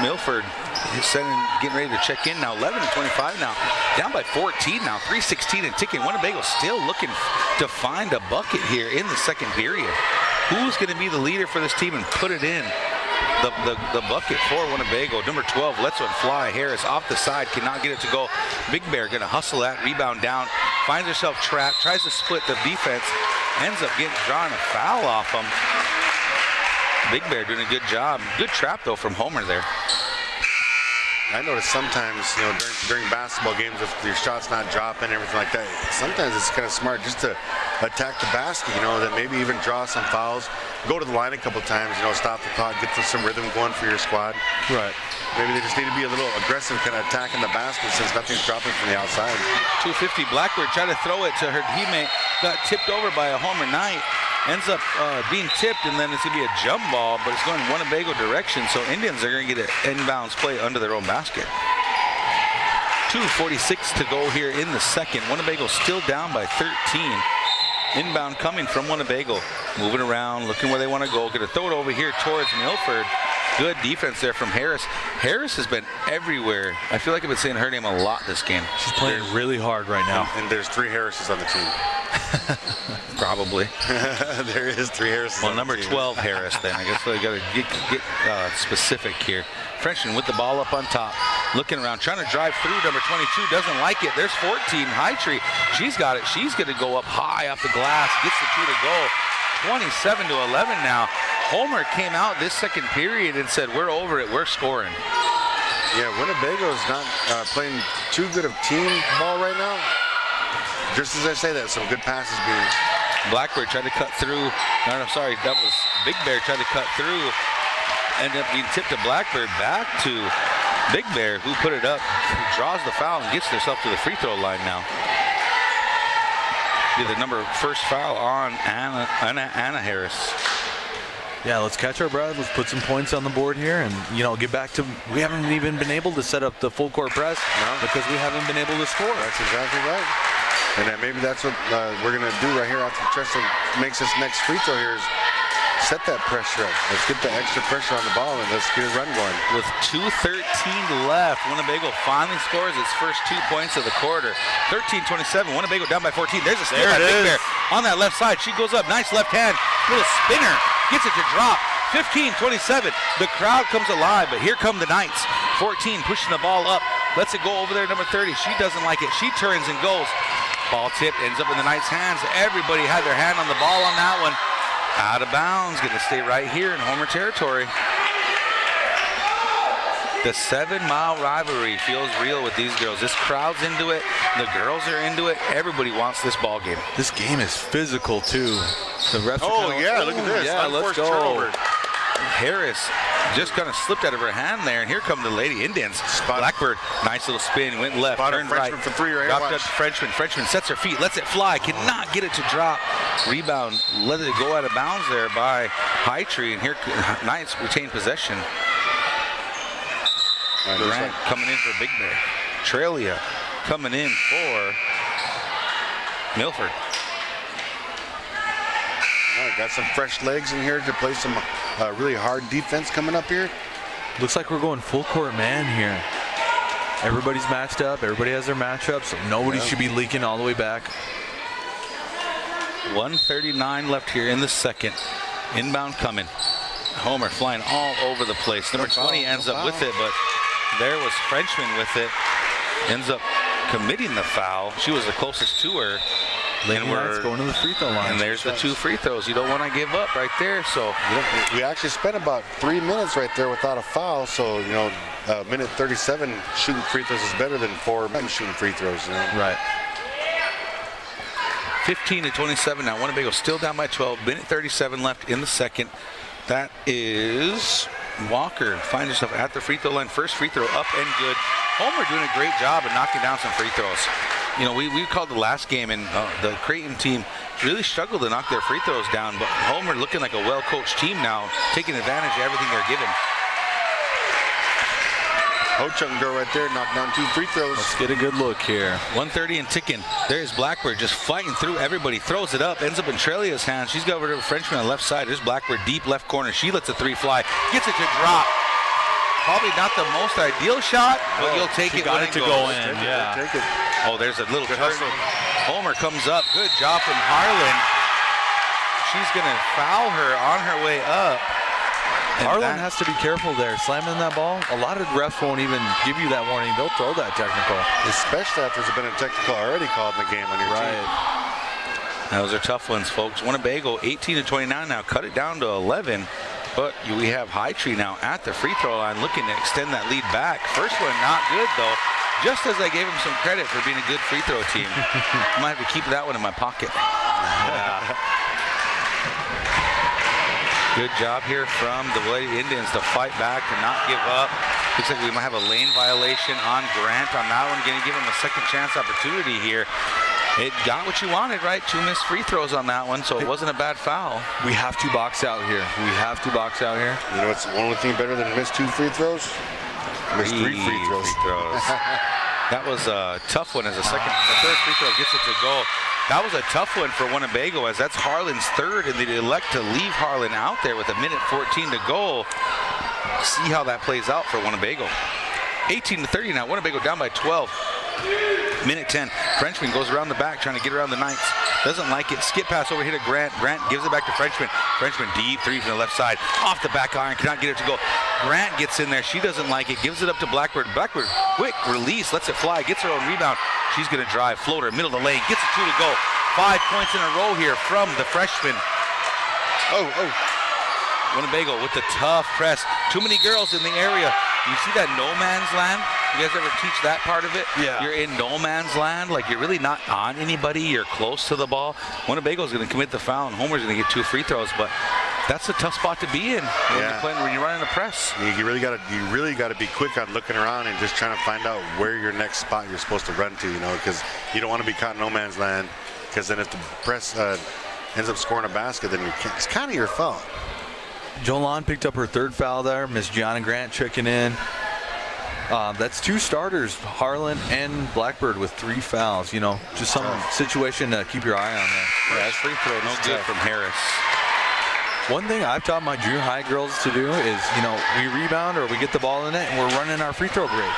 Milford is getting ready to check in now. 11-25 now. Down by 14 now. 3:16 and ticking. Winnebago still looking to find a bucket here in the second period. Who's going to be the leader for this team and put it in? The bucket for Winnebago. Number 12 lets one fly. Harris off the side, cannot get it to go. Big Bear going to hustle that, rebound down, finds herself trapped, tries to split the defense, ends up drawing a foul off him. Big Bear doing a good job. Good trap though from Homer there. I notice sometimes, during basketball games, if your shot's not dropping and everything like that, sometimes it's kind of smart just to attack the basket, that maybe even draw some fouls, go to the line a couple times, stop the clock, get some rhythm going for your squad. Right. Maybe they just need to be a little aggressive, kind of attacking the basket since nothing's dropping from the outside. 250. Blackbird tried to throw it to her teammate, got tipped over by a Homer Knight. Ends up being tipped, and then it's going to be a jump ball, but it's going Winnebago direction, so Indians are going to get an inbounds play under their own basket. 2:46 to go here in the second. Winnebago still down by 13. Inbound coming from Winnebago. Moving around, looking where they want to go. Going to throw it over here towards Milford. Good defense there from Harris. Harris has been everywhere. I feel like I've been saying her name a lot this game. She's playing really hard right now. And there's 3 Harrises on the team. Probably. There is 3 Harrises. Well, number 12 Harris then. I guess we got to get specific here. Frenchman with the ball up on top. Looking around, trying to drive through. Number 22 doesn't like it. There's 14, High Tree. She's got it. She's going to go up high off the glass. Gets the 2 to go. 27 to 11 now. Homer came out this second period and said, we're over it. We're scoring. Yeah, Winnebago's not playing too good of team ball right now. Just as I say that, some good passes being. Blackbird tried to cut through. No, I'm sorry. That was Big Bear tried to cut through. Ended up being tipped to Blackbird, back to Big Bear, who put it up, who draws the foul and gets herself to the free throw line now. Be the first foul on Anna Harris. Yeah, let's catch our breath. Let's put some points on the board here and, get back to, we haven't even been able to set up the full court press because we haven't been able to score. That's exactly right. And then maybe that's what we're going to do right here after Chester makes this next free throw here is set that pressure up. Let's get the extra pressure on the ball and let's get a run going. With 2:13 left, Winnebago finally scores its first 2 points of the quarter. 13-27, Winnebago down by 14. There's a steal by Big Bear on that left side. She goes up, nice left hand, little spinner, gets it to drop. 15-27, the crowd comes alive, but here come the Knights. 14 pushing the ball up, lets it go over there, number 30. She doesn't like it, she turns and goes. Ball tip ends up in the Knights' hands. Everybody had their hand on the ball on that one. Out of bounds, going to stay right here in Homer territory. The 7-mile rivalry feels real with these girls. This crowd's into it. The girls are into it. Everybody wants this ball game. This game is physical too. The refs look at this. Yeah, let's go. Turnover. Harris just kind of slipped out of her hand there, and here come the Lady Indians. Blackbird, nice little spin, went left, turned right, for 3 right here. dropped up Frenchman. Frenchman sets her feet, lets it fly, cannot get it to drop. Rebound, let it go out of bounds there by High Tree, and here Knights retain possession. Durant coming in for Big Bear. Trelia coming in for Milford. Got some fresh legs in here to play some really hard defense coming up here. Looks like we're going full court man here. Everybody's matched up. Everybody has their matchup, so nobody should be leaking all the way back. 1:39 left here in the second. Inbound coming. Homer flying all over the place. Number 20 ends up with it, but there was Frenchman with it. Ends up committing the foul. She was the closest to her. And we're going to the free throw line. And there's the 2 free throws. You don't want to give up right there. So we actually spent about 3 minutes right there without a foul. So minute 37 shooting free throws is better than 4 minutes shooting free throws. Right. 15-27 now. Winnebago still down by 12. Minute 37 left in the second. That is Walker finds herself at the free throw line. First free throw up and good. Homer doing a great job of knocking down some free throws. We called the last game, and the Creighton team really struggled to knock their free throws down, but Homer looking like a well-coached team now, taking advantage of everything they're given. Ho-Chung girl right there, knocked down 2 free throws. Let's get a good look here. 1:30 and ticking. There's Blackbird just fighting through everybody, throws it up, ends up in Trelia's hands. She's got over to the Frenchman on the left side. There's Blackbird deep left corner. She lets a 3 fly, gets it to drop. Probably not the most ideal shot, but you'll take it when it goes. Go in. Yeah. Take it. Oh, there's a little turn. Homer comes up. Good job from Harlan. She's going to foul her on her way up. Harlan has to be careful there. Slamming that ball. A lot of refs won't even give you that warning. They'll throw that technical. Especially after there's been a technical already called in the game on your team. Those are tough ones, folks. Winnebago 18-29 now. Cut it down to 11. But we have High Tree now at the free throw line looking to extend that lead back. First one not good, though. Just as I gave him some credit for being a good free throw team. I might have to keep that one in my pocket. Yeah. Good job here from the Lady Indians to fight back and not give up. Looks like we might have a lane violation on Grant on that one. Going to give him a second chance opportunity here. It got what you wanted, right? 2 missed free throws on that one, so it wasn't a bad foul. We have to box out here. We have to box out here. You know what's one thing better than miss 2 free throws? Miss 3 free throws. That was a tough one as the third free throw gets it to go. That was a tough one for Winnebago, as that's Harlan's third, and they elect to leave Harlan out there with 1:14 to go. See how that plays out for Winnebago. 18-30 now. Winnebago down by 12. Minute 10. Frenchman goes around the back trying to get around the Knights. Doesn't like it. Skip pass over here to Grant. Grant gives it back to Frenchman. Frenchman deep three from the left side. Off the back iron. Cannot get it to go. Grant gets in there. She doesn't like it. Gives it up to Blackbird. Blackbird, quick release. Lets it fly. Gets her own rebound. She's going to drive. Floater. Middle of the lane. Gets it 2 to go. 5 points in a row here from the freshman. Winnebago with the tough press. Too many girls in the area. You see that no man's land? You guys ever teach that part of it? Yeah. You're in no man's land. Like, you're really not on anybody. You're close to the ball. Winnebago's going to commit the foul, and Homer's going to get 2 free throws. But that's a tough spot to be in when you're running a press. You really got to be quick on looking around and just trying to find out where your next spot you're supposed to run to. You know, because you don't want to be caught in no man's land. Because then if the press ends up scoring a basket, then it's kind of your fault. Jolan picked up her 3rd foul there. Miss Gianna Grant checking in. That's 2 starters, Harlan and Blackbird, with 3 fouls. You know, just some situation to keep your eye on there. Yeah, that's free throw, no good from Harris. One thing I've taught my junior high girls to do is, you know, we rebound or we get the ball in it and we're running our free throw break.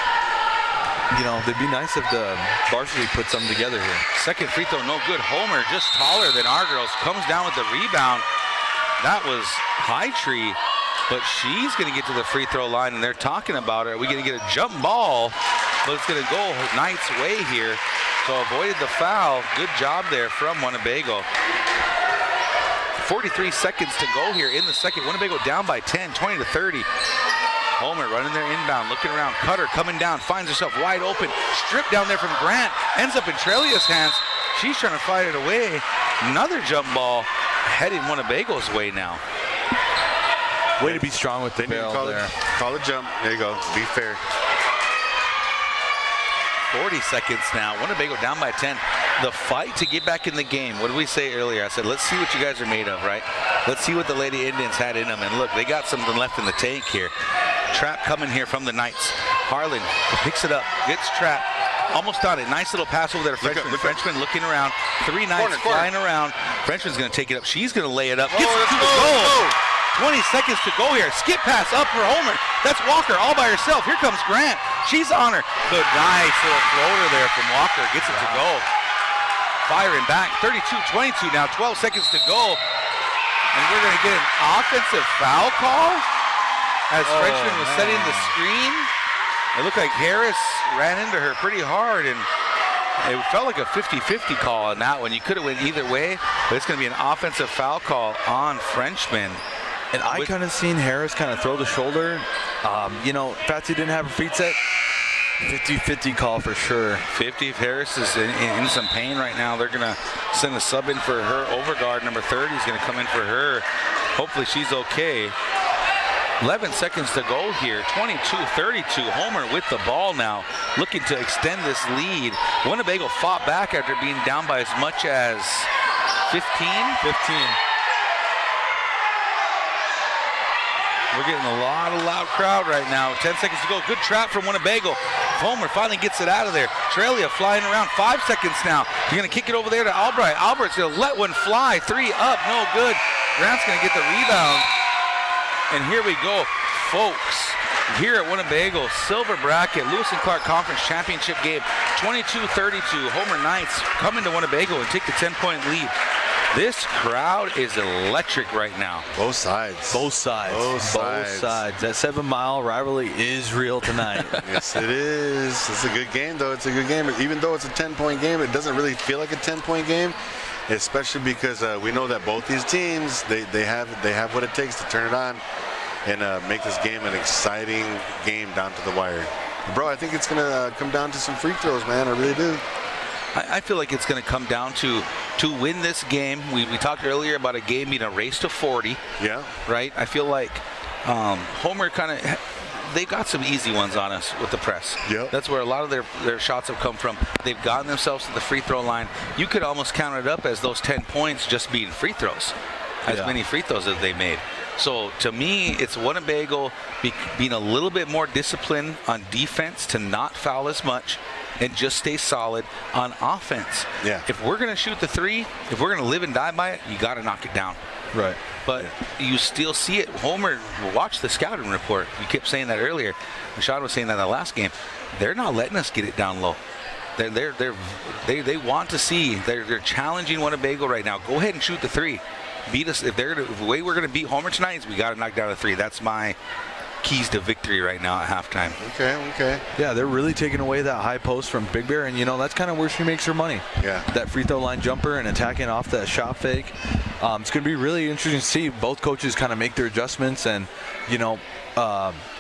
You know, it'd be nice if the varsity put something together here. Second free throw, no good. Homer, just taller than our girls, comes down with the rebound. That was High Tree, but she's going to get to the free throw line, and they're talking about it. Are we going to get a jump ball? But it's going to go Knights' way here. So avoided the foul. Good job there from Winnebago. 43 seconds to go here in the second. Winnebago down by 10, 20-30. Homer running there inbound, looking around. Cutter coming down, finds herself wide open. Stripped down there from Grant. Ends up in Trelia's hands. She's trying to fight it away. Another jump ball heading Winnebago's way now. Way to be strong with the barrel there. Call a jump. There you go. Be fair. 40 seconds now. Winnebago down by 10. The fight to get back in the game. What did we say earlier? I said, let's see what you guys are made of, right? Let's see what the Lady Indians had in them. And look, they got something left in the tank here. Trap coming here from the Knights. Harlan picks it up, gets trapped. Almost on it. Nice little pass over there to Frenchman. Frenchman looking around. 3 Knights flying around. Frenchman's going to take it up. She's going to lay it up. Gets it to the goal. 20 seconds to go here. Skip pass up for Homer. That's Walker all by herself. Here comes Grant. She's on her. Good, nice little floater there from Walker. Gets it to go. Firing back. 32-22 now. 12 seconds to go. And we're going to get an offensive foul call as Frenchman was setting the screen. It looked like Harris ran into her pretty hard, and it felt like a 50-50 call on that one. You could have went either way, but it's going to be an offensive foul call on Frenchman. And I kind of seen Harris kind of throw the shoulder. You know, Patsy didn't have her feet set. 50-50 call for sure. 50. If Harris is in some pain right now, they're going to send a sub in for her. Overguard number 30 is going to come in for her. Hopefully she's okay. 11 seconds to go here. 22-32. Homer with the ball now, looking to extend this lead. Winnebago fought back after being down by as much as 15. We're getting a lot of loud crowd right now. 10 seconds to go. Good trap from Winnebago. Homer finally gets it out of there. Trelia flying around. 5 seconds now. You're going to kick it over there to Albright. Albright's going to let one fly. 3 up. No good. Grant's going to get the rebound. And here we go, folks. Here at Winnebago, silver bracket, Lewis and Clark Conference Championship game. 22-32. Homer Knights coming to Winnebago and take the 10-point lead. This crowd is electric right now. Both sides. That 7 Mile rivalry is real tonight. Yes, it is. It's a good game, though. It's a good game. Even though it's a 10-point game, it doesn't really feel like a 10-point game. especially because we know that both these teams they have what it takes to turn it on and make this game an exciting game down to the wire. Bro, I think it's gonna come down to some free throws, man. I really do. I feel like it's going to come down to win this game. We talked earlier about a game being a race to 40. Yeah. Right? I feel like Homer kind of, they got some easy ones on us with the press. Yep. That's where a lot of their shots have come from. They've gotten themselves to the free throw line. You could almost count it up as those 10 points just being free throws, as many free throws as they made. So to me, it's Winnebago being a little bit more disciplined on defense to not foul as much and just stay solid on offense. Yeah. If we're going to shoot the three, if we're going to live and die by it, you got to knock it down. Right. But you still see it. Homer, watch the scouting report. You kept saying that earlier. Sean was saying that in the last game. They're not letting us get it down low. They want to see. They're challenging Winnebago right now. Go ahead and shoot the three. Beat us. If the way we're going to beat Homer tonight is we got to knock down the three. That's my keys to victory right now at halftime. Okay. Yeah, they're really taking away that high post from Big Bear, and that's kind of where she makes her money. Yeah. That free throw line jumper and attacking off that shot fake. It's going to be really interesting to see both coaches kind of make their adjustments, and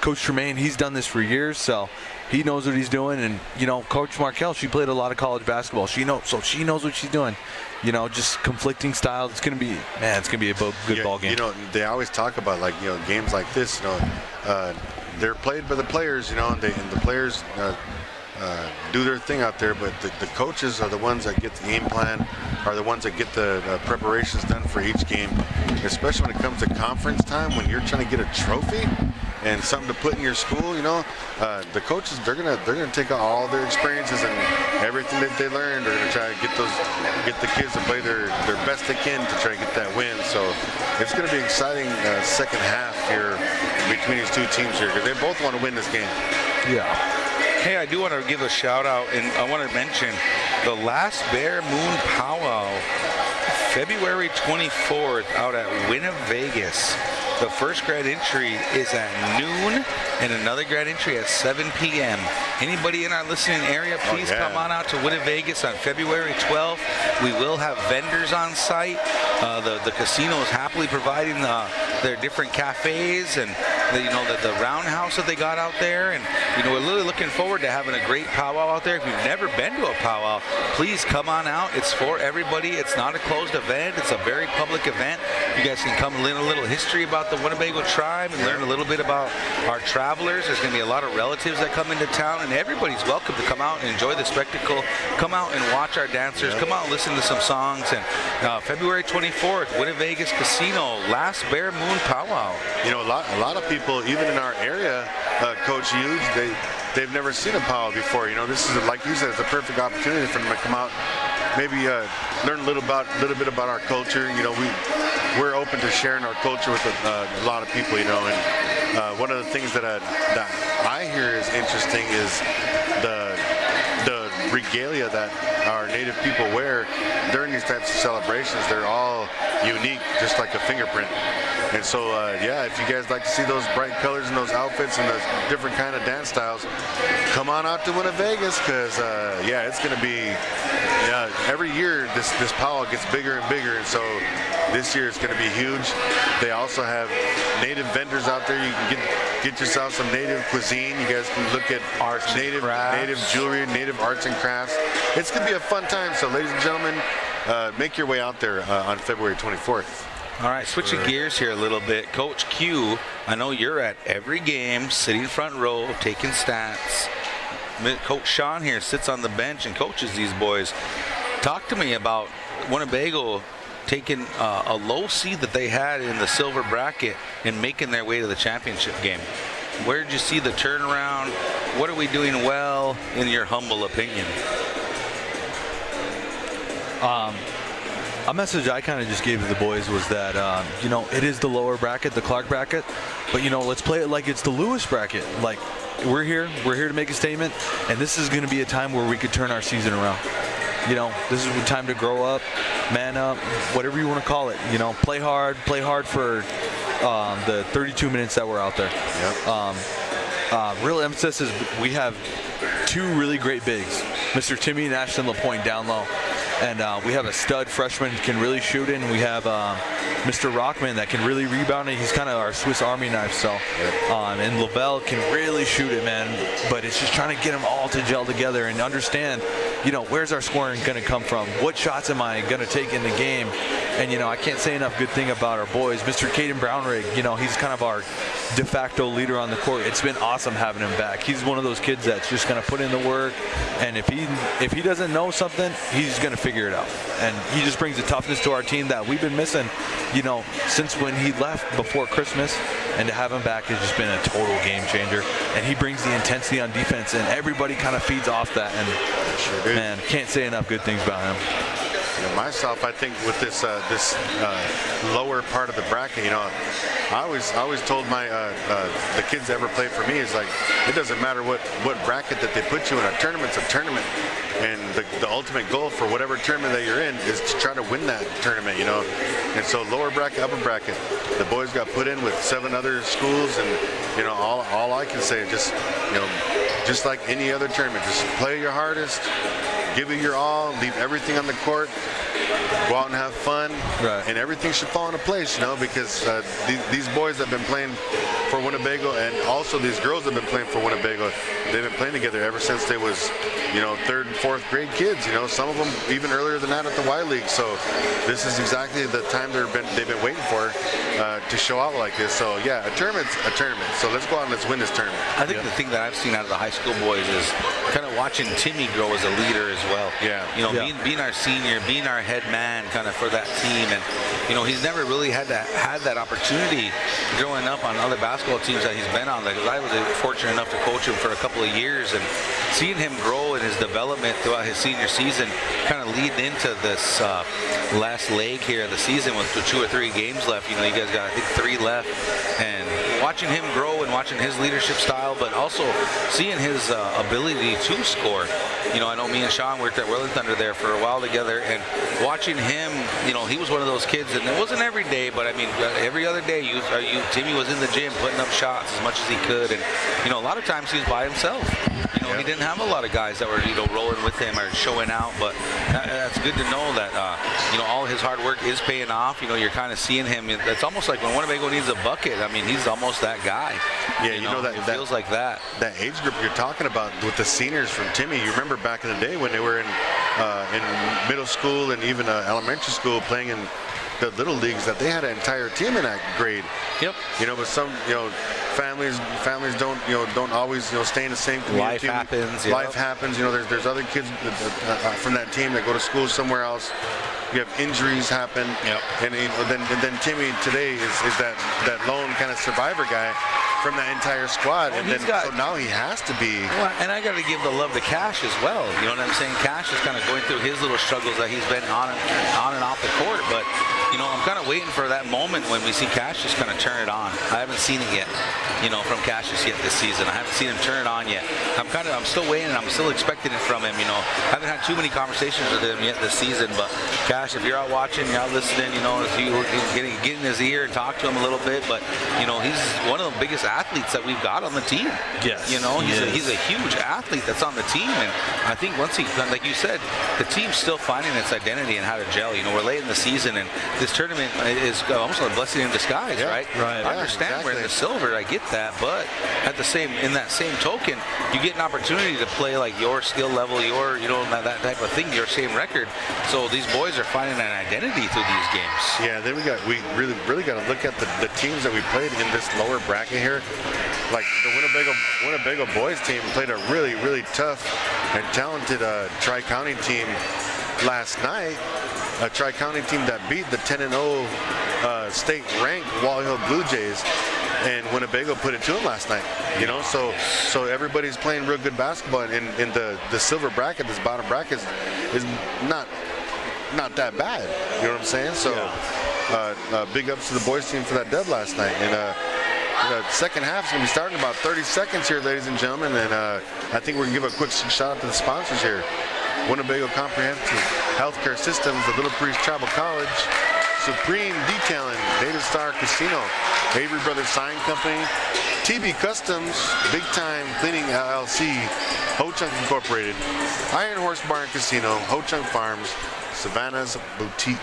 Coach Tremaine, he's done this for years, so he knows what he's doing, and Coach Markell, she played a lot of college basketball. She knows what she's doing. Just conflicting styles. It's gonna be a good ball game. They always talk about games like this. They're played by the players. And the players do their thing out there. But the coaches are the ones that get the game plan, are the ones that get the preparations done for each game. Especially when it comes to conference time, when you're trying to get a trophy and something to put in your school. The coaches, they're gonna take all their experiences and everything that they learned. They're gonna try to get the kids to play their best they can to try to get that win. So it's gonna be exciting second half here between these two teams here because they both want to win this game. Yeah. Hey, I do want to give a shout out, and I want to mention the last Bear Moon Powwow, February 24th, out at Winnebago. The first grad entry is at noon and another grad entry at 7 p.m. Anybody in our listening area, please come on out to Winnebago on February 12th. We will have vendors on site. The casino is happily providing their different cafes and the roundhouse that they got out there. And we're really looking forward to having a great powwow out there. If you've never been to a powwow, please come on out. It's for everybody. It's not a closed event. It's a very public event. You guys can come learn a little history about the Winnebago tribe and learn a little bit about our travelers. There's going to be a lot of relatives that come into town, and everybody's welcome to come out and enjoy the spectacle. Come out and watch our dancers. Come out and listen to some songs. And February 24th, Winnebago Casino, last Bear Moon Powwow. A lot of people, even in our area, Coach Hughes, they've never seen a powwow before. This is, like you said, it's a perfect opportunity for them to come out, maybe learn a little bit about our culture. We're open to sharing our culture with a lot of people. And one of the things that I hear is interesting is the regalia that our native people wear during these types of celebrations. They're all unique, just like a fingerprint. And so, if you guys like to see those bright colors and those outfits and those different kind of dance styles, come on out to Winnebago because, it's going to be, every year this powwow gets bigger and bigger. And so this year it's going to be huge. They also have native vendors out there. You can get yourself some native cuisine. You guys can look at native jewelry, native arts and crafts. It's going to be a fun time. So, ladies and gentlemen, make your way out there on February 24th. All right, switching gears here a little bit. Coach Q, I know you're at every game, sitting front row, taking stats. Coach Sean here sits on the bench and coaches these boys. Talk to me about Winnebago taking a low seed that they had in the silver bracket and making their way to the championship game. Where did you see the turnaround? What are we doing well, in your humble opinion? A message I kind of just gave to the boys was that, it is the lower bracket, the Clark bracket, but, let's play it like it's the Lewis bracket. Like, we're here to make a statement, and this is going to be a time where we could turn our season around. This is the time to grow up, man up, whatever you want to call it. Play hard for the 32 minutes that we're out there. Yep. Real emphasis is we have two really great bigs, Mr. Timmy and Ashton LaPointe down low. And we have a stud freshman who can really shoot it, and we have Mr. Rockman that can really rebound it. He's kind of our Swiss Army knife. So, and Lavelle can really shoot it, man. But it's just trying to get them all to gel together and understand, where's our scoring going to come from? What shots am I going to take in the game? And, I can't say enough good thing about our boys. Mr. Caden Brownrigg, he's kind of our de facto leader on the court. It's been awesome having him back. He's one of those kids that's just going to put in the work, and if he doesn't know something, he's going to figure it out. And he just brings a toughness to our team that we've been missing, since when he left before Christmas. And to have him back has just been a total game changer. And he brings the intensity on defense, and everybody kind of feeds off that. And man, can't say enough good things about him. Myself, I think with this lower part of the bracket, I always told my the kids that ever played for me is like, it doesn't matter what bracket that they put you in. A tournament's a tournament, and the ultimate goal for whatever tournament that you're in is to try to win that tournament, And so lower bracket, upper bracket, the boys got put in with 7 other schools, and all I can say is just like any other tournament, just play your hardest. Give it your all, leave everything on the court, go out and have fun, and everything should fall into place, because these boys have been playing for Winnebago, and also these girls have been playing for Winnebago. They've been playing together ever since they was, 3rd and 4th grade kids, some of them even earlier than that at the Y League. So this is exactly the time they've been waiting for to show out like this. So yeah, a tournament's a tournament. So let's go out and let's win this tournament. I think the thing that I've seen out of the high school boys is kind of watching Timmy grow as a leader as well. Being our senior, being our head man kind of for that team, and he's never really had that opportunity growing up on other basketball teams that he's been on. Like, I was fortunate enough to coach him for a couple of years, and seeing him grow in his development throughout his senior season, kind of leading into this last leg here of the season with 2 or 3 games left. You guys got, I think, 3 left, and watching him grow and watching his leadership style, but also seeing his ability to score. I know me and Sean worked at Whirling Thunder there for a while together, and watching him, he was one of those kids, and it wasn't every day, but I mean, every other day, Timmy was in the gym putting up shots as much as he could, and a lot of times he was by himself. He didn't have a lot of guys that were rolling with him or showing out, but that's good to know that all his hard work is paying off. You're kind of seeing him. It's almost like when Winnebago needs a bucket. I mean, he's almost that guy. Yeah, that it feels like that. That age group you're talking about with the seniors from Timmy. You remember back in the day when they were in middle school and even elementary school playing in the little leagues, that they had an entire team in that grade. Yep. But some families don't always stay in the same community. Life happens. Life happens. There's other kids from that team that go to school somewhere else. You have injuries happen. Yep. And then Timmy today is that lone kind of survivor guy from that entire squad, and so now he has to be. Well, and I got to give the love to Cash as well. You know what I'm saying? Cash is kind of going through his little struggles that he's been on and off the court, but I'm kind of waiting for that moment when we see Cash just kind of turn it on. I haven't seen it yet, from Cassius yet this season. I haven't seen him turn it on yet. I'm still waiting, and I'm still expecting it from him. I haven't had too many conversations with him yet this season, but Cash, if you're out watching, you're out listening, if you get in his ear and talk to him a little bit, but he's one of the biggest athletes that we've got on the team. Yes. He's a huge athlete that's on the team, and I think once he, like you said, the team's still finding its identity and how to gel. We're late in the season, and this tournament is almost a blessing in disguise, right? Right. I understand we're in the silver, I get that, but in that same token, you get an opportunity to play like your skill level, your that type of thing, your same record. So these boys are finding an identity through these games. Yeah, then we really got to look at the teams that we played in this lower bracket here. Like the Winnebago boys team played a really, really tough and talented Tri-County team last night. A Tri-County team that beat the 10-0 state-ranked Wall Hill Blue Jays, and Winnebago put it to them last night. So everybody's playing real good basketball, and in the silver bracket, this bottom bracket is not that bad. You know what I'm saying? So big ups to the boys team for that dub last night. And the second half is going to be starting in about 30 seconds here, ladies and gentlemen, and I think we're going to give a quick shout out to the sponsors here. Winnebago Comprehensive Healthcare Systems, the Little Priest Tribal College, Supreme Detailing, Native Star Casino, Avery Brothers Sign Company, TB Customs, Big Time Cleaning LLC, Ho Chunk Incorporated, Iron Horse Bar and Casino, Ho Chunk Farms, Savannah's Boutique.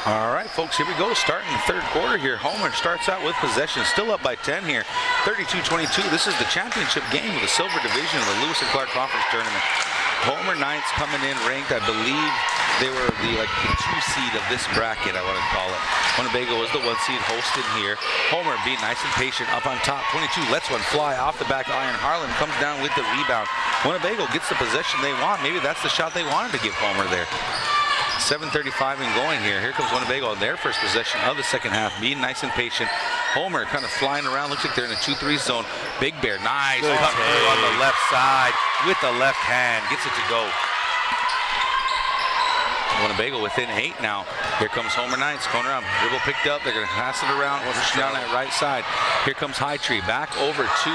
All right, folks, here we go. Starting the third quarter here. Homer starts out with possession. Still up by 10 here. 32-22. This is the championship game of the Silver Division of the Lewis and Clark Conference Tournament. Homer Knights coming in ranked, I believe they were the 2 seed of this bracket, I want to call it. Winnebago was the 1 seed hosted here. Homer being nice and patient up on top. 22 lets one fly off the back iron. Harlan comes down with the rebound. Winnebago gets the possession they want. Maybe that's the shot they wanted to give Homer there. 7:35 and going here. Here comes Winnebago on their first possession of the second half, being nice and patient. Homer kind of flying around. Looks like they're in a 2-3 zone. Big Bear, nice cut through on the left side with the left hand. Gets it to go. Winnebago within 8 now. Here comes Homer Knights going around. Dribble picked up. They're going to pass it around. Push down that right side. Here comes High Tree. Back over to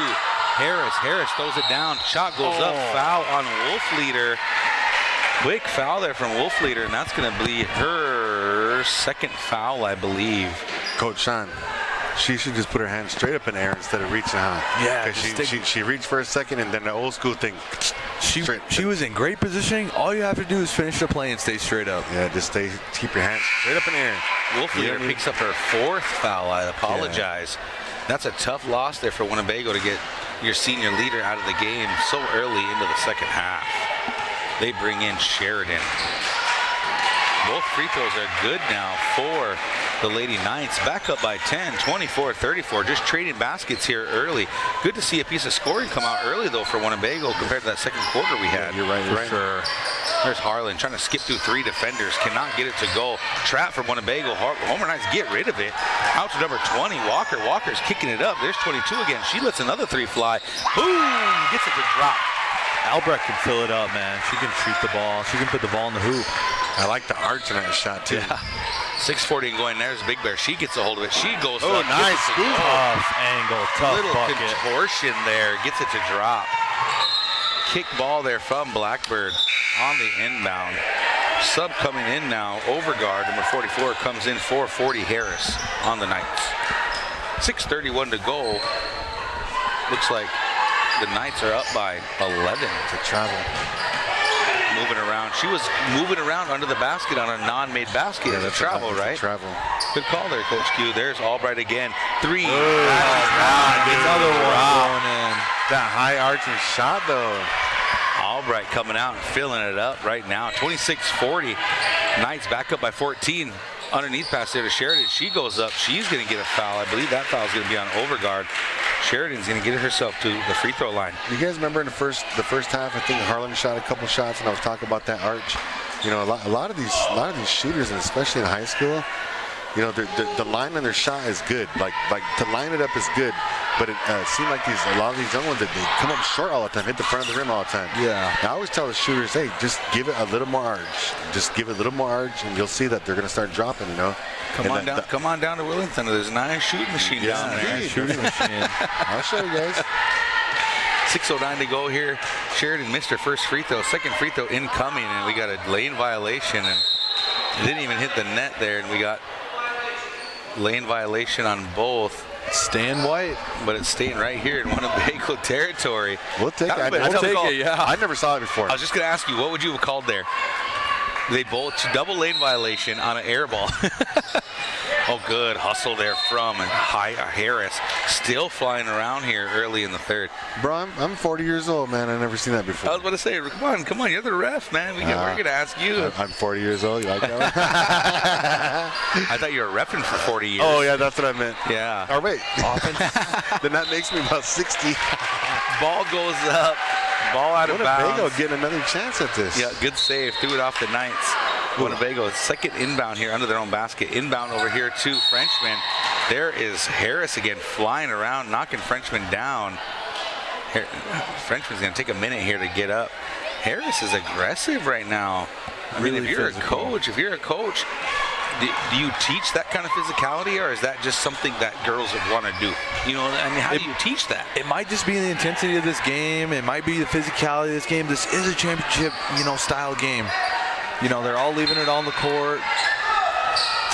Harris. Harris throws it down. Shot goes up. Foul on Wolf Leader. Quick foul there from Wolf Leader, and that's going to be her second foul, I believe. Coach Sean, she should just put her hand straight up in the air instead of reaching out. Yeah, because she reached for a second, and then the old school thing. She was in great positioning. All you have to do is finish the play and stay straight up. Yeah, just keep your hands straight up in the air. Wolf Leader picks up her 4th foul. I apologize. Yeah. That's a tough loss there for Winnebago to get your senior leader out of the game so early into the second half. They bring in Sheridan. Both free throws are good now for the Lady Knights. Back up by 10, 24-34. Just trading baskets here early. Good to see a piece of scoring come out early, though, for Winnebago compared to that second quarter we had. You're right. Sure. There's Harlan trying to skip through 3 defenders. Cannot get it to go. Trap from Winnebago. Homer Knights get rid of it. Out to number 20, Walker. Walker's kicking it up. There's 22 again. She lets another 3 fly. Boom! Gets it to drop. Albrecht can fill it up, man. She can shoot the ball. She can put the ball in the hoop. I like the arch in that shot, too. Yeah. 6:40 and going. There's Big Bear. She gets a hold of it. She goes up. Nice. Tough angle. Tough little bucket. Contortion there. Gets it to drop. Kick ball there from Blackbird on the inbound. Sub coming in now. Overguard, number 44, comes in for 40 Harris on the Knights. 6:31 to go. Looks like the Knights are up by 11 to travel. Moving around. She was moving around under the basket on a non-made basket. Yeah, that's travel, right? Travel. Good call there, Coach Q. There's Albright again. 3. Another one going in. That high arching shot, though. Albright coming out and filling it up right now. 26-40. Knights back up by 14. Underneath pass there to Sheridan. She goes up. She's going to get a foul. I believe that foul is going to be on Overguard. Sheridan's going to get it herself to the free throw line. You guys remember in the first half, I think Harlan shot a couple shots, and I was talking about that arch. You know, a lot of these shooters, and especially in high school, you know, the line on their shot is good. Like to line it up is good, but it seems like a lot of these young ones that they come up short all the time, hit the front of the rim all the time. Yeah. I always tell the shooters, hey, just give it a little more arch. Just give it a little more arch, and you'll see that they're going to start dropping. You know. Come on down to Willington. There's a nice shooting machine down there. Nice shooting machine. I'll show you guys. 6:09 to go here. Sheridan missed her first free throw. Second free throw incoming, and we got a lane violation, and it didn't even hit the net there, and we got lane violation on both. Staying white, but it's staying right here in Winnebago territory. We'll take it. We'll take it. Yeah. I never saw it before. I was just going to ask you, what would you have called there? They both double lane violation on an air ball. Oh, good hustle there from Harris. Still flying around here early in the third. Bro, I'm 40 years old, man. I've never seen that before. I was about to say, come on, you're the ref, man. We're going to ask you. I'm 40 years old. You like that? I thought you were repping for 40 years. Oh, yeah, that's what I meant. Yeah. Oh, wait. Then that makes me about 60. Ball goes up. Ball out of bounds. Winnebago getting another chance at this. Yeah, good save. Threw it off the Knights. Winnebago, second inbound here under their own basket. Inbound over here to Frenchman. There is Harris again flying around, knocking Frenchman down. Frenchman's going to take a minute here to get up. Harris is aggressive right now. I mean, if you're a coach, do you teach that kind of physicality, or is that just something that girls would want to do? You know, I mean, how do you teach that? It might just be the intensity of this game. It might be the physicality of this game. This is a championship, style game. They're all leaving it on the court.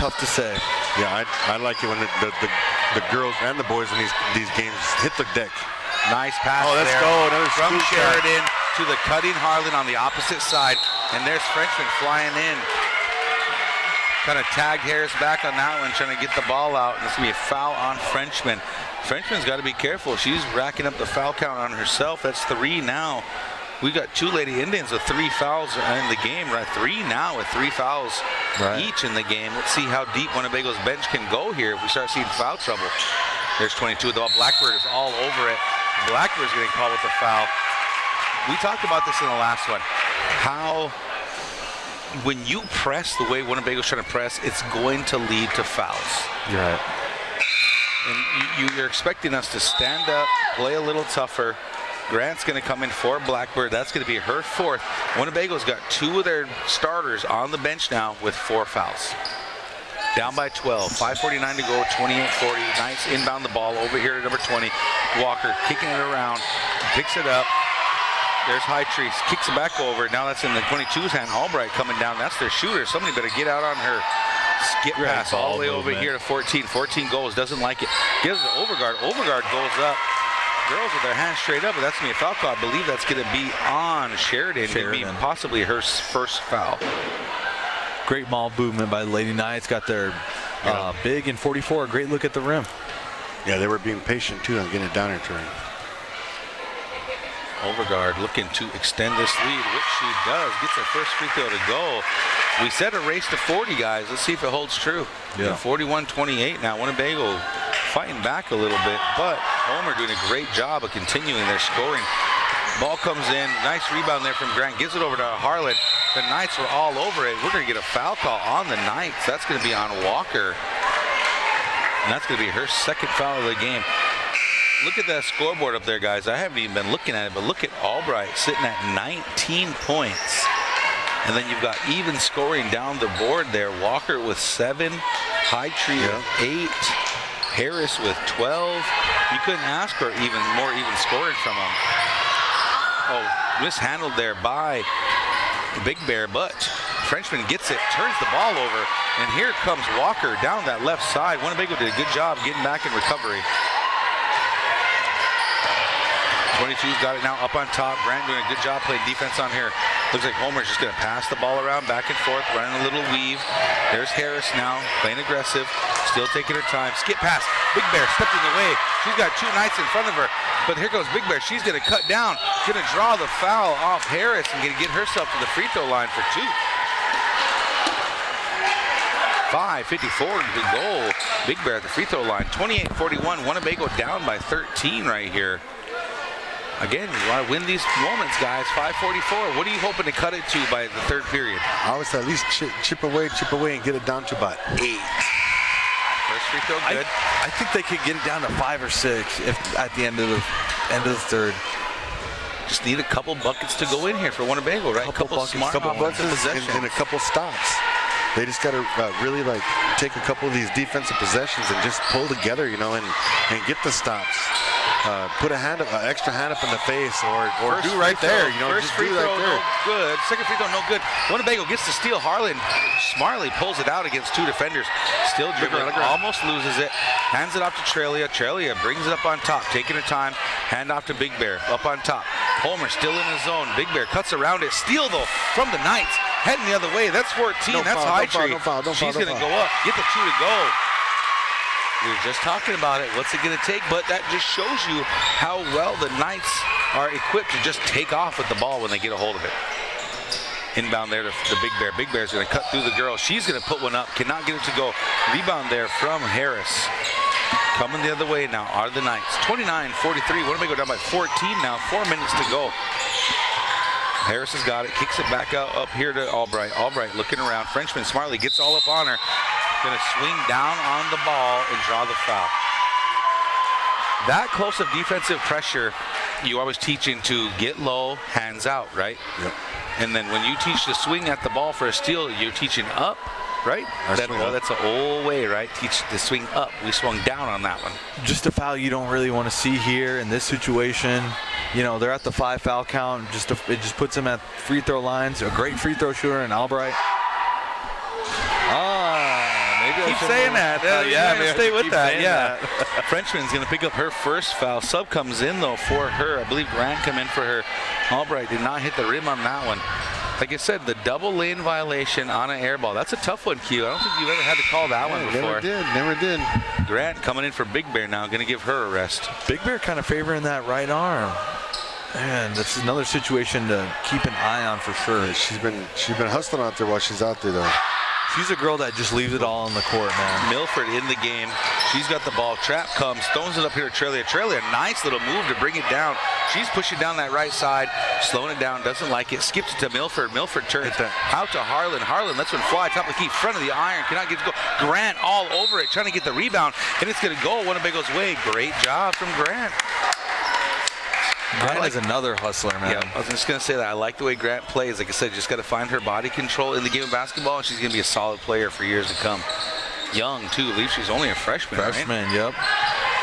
Tough to say. Yeah, I like it when the girls and the boys in these games hit the deck. Nice pass. Oh, let's there go. Another from Sheridan. to the cutting Harlan on the opposite side. And there's Frenchman flying in. Kind of tagged Harris back on that one, trying to get the ball out. And it's going to be a foul on Frenchman. Frenchman's got to be careful. She's racking up the foul count on herself. That's 3 now. We got 2 Lady Indians with 3 fouls in the game, right? 3 now with 3 fouls each in the game. Let's see how deep Winnebago's bench can go here if we start seeing foul trouble. There's 22 of the ball. Blackbird is all over it. Blackbird's getting called with a foul. We talked about this in the last one. How when you press the way Winnebago's trying to press, it's going to lead to fouls. You're right. And you're expecting us to stand up, play a little tougher. Grant's going to come in for Blackbird. That's going to be her 4th. Winnebago's got 2 of their starters on the bench now with 4 fouls. Down by 12. 5:49 to go. 28-40. Nice inbound the ball over here to number 20. Walker kicking it around. Picks it up. There's Hightree. Kicks it back over. Now that's in the 22's hand. Albright coming down. That's their shooter. Somebody better get out on her. Skip pass all the way over here to 14. 14 goes. Doesn't like it. Gives it to Overguard. Overguard goes up. Girls with their hands straight up, but that's going to be a foul call. I believe that's going to be on Sheridan. Could be possibly her first foul. Great ball movement by the Lady Knights. Got their big and 44. Great look at the rim. Yeah, they were being patient, too, on getting it down here to her. Overguard looking to extend this lead, which she does. Gets her first free throw to go. We set a race to 40, guys. Let's see if it holds true. Yeah. 41-28 now. Winnebago fighting back a little bit, but Homer doing a great job of continuing their scoring. Ball comes in. Nice rebound there from Grant. Gives it over to Harlan. The Knights were all over it. We're going to get a foul call on the Knights. That's going to be on Walker. And that's going to be her 2nd foul of the game. Look at that scoreboard up there, guys. I haven't even been looking at it, but look at Albright sitting at 19 points. And then you've got even scoring down the board there. Walker with 7, Hightree with 8, Harris with 12. You couldn't ask for even scoring from them. Oh, mishandled there by Big Bear, but Frenchman gets it, turns the ball over, and here comes Walker down that left side. Winnebago did a good job getting back in recovery. 22's got it now up on top. Grant doing a good job playing defense on here. Looks like Homer's just going to pass the ball around back and forth, running a little weave. There's Harris now, playing aggressive, still taking her time. Skip pass. Big Bear stepped in the way. She's got 2 Knights in front of her, but here goes Big Bear. She's going to cut down, going to draw the foul off Harris and going to get herself to the free throw line for 2. 5:54 to go. Big Bear at the free throw line. 28-41. Winnebago down by 13 right here. Again, we want to win these moments, guys. 5:44. What are you hoping to cut it to by the 3rd period? I would say at least chip away, and get it down to about 8. First free throw, good. I think they could get it down to 5 or 6 if at the end of the 3rd. Just need a couple buckets to go in here for Winnebago, right? Couple buckets and a couple stops. They just got to really take a couple of these defensive possessions and just pull together, and get the stops. Put a extra hand up in the face, or do right there. First free throw, no good. Second free throw, no good. Winnebago gets to steal. Harlan smartly pulls it out against 2 defenders. Still dribbling, almost loses it. Hands it off to Trelia. Trelia brings it up on top, taking her time. Hand off to Big Bear, up on top. Homer still in his zone. Big Bear cuts around it. Steal, though, from the Knights. Heading the other way. That's 14. That's Hightree. She's going to go up. Get the 2 to go. We were just talking about it. What's it going to take? But that just shows you how well the Knights are equipped to just take off with the ball when they get a hold of it. Inbound there to Big Bear. Big Bear's going to cut through the girl. She's going to put one up. Cannot get it to go. Rebound there from Harris. Coming the other way now are the Knights. 29-43. Winnebago down by 14 now. 4 minutes to go. Harris has got it. Kicks it back out up here to Albright. Albright looking around. Frenchman smartly gets all up on her. Going to swing down on the ball and draw the foul. That close of defensive pressure, you always teaching to get low, hands out, right? Yep. And then when you teach to swing at the ball for a steal, you're teaching up, right? That's an old way, right? Teach to swing up. We swung down on that one. Just a foul you don't really want to see here in this situation. They're at the 5 foul count. It just puts them at free throw lines. A great free throw shooter in Albright. Keep saying that. Yeah, I'm gonna stay with keep that. saying Yeah. that. Frenchman's going to pick up her first foul. Sub comes in, though, for her. I believe Grant come in for her. Albright did not hit the rim on that one. Like I said, the double lane violation on an air ball. That's a tough one, Q. I don't think you've ever had to call that one before. Never did. Grant coming in for Big Bear now, going to give her a rest. Big Bear kind of favoring that right arm. Man, that's another situation to keep an eye on for sure. She's been hustling out there while she's out there, though. She's a girl that just leaves it all on the court, man. Milford in the game. She's got the ball. Trap comes, throws it up here to Trelia. Trelia, nice little move to bring it down. She's pushing down that right side, slowing it down, doesn't like it. Skips it to Milford. Milford turns out to Harlan. Harlan lets one fly, top of the key, front of the iron, cannot get to go. Grant all over it, trying to get the rebound, and it's going to go Winnebago's way. Great job from Grant. Grant is another hustler, man. Yeah, I was just going to say that. I like the way Grant plays. Like I said, just got to find her body control in the game of basketball, and she's going to be a solid player for years to come. Young, too. I believe she's only a freshman, Freshman, right? Yep.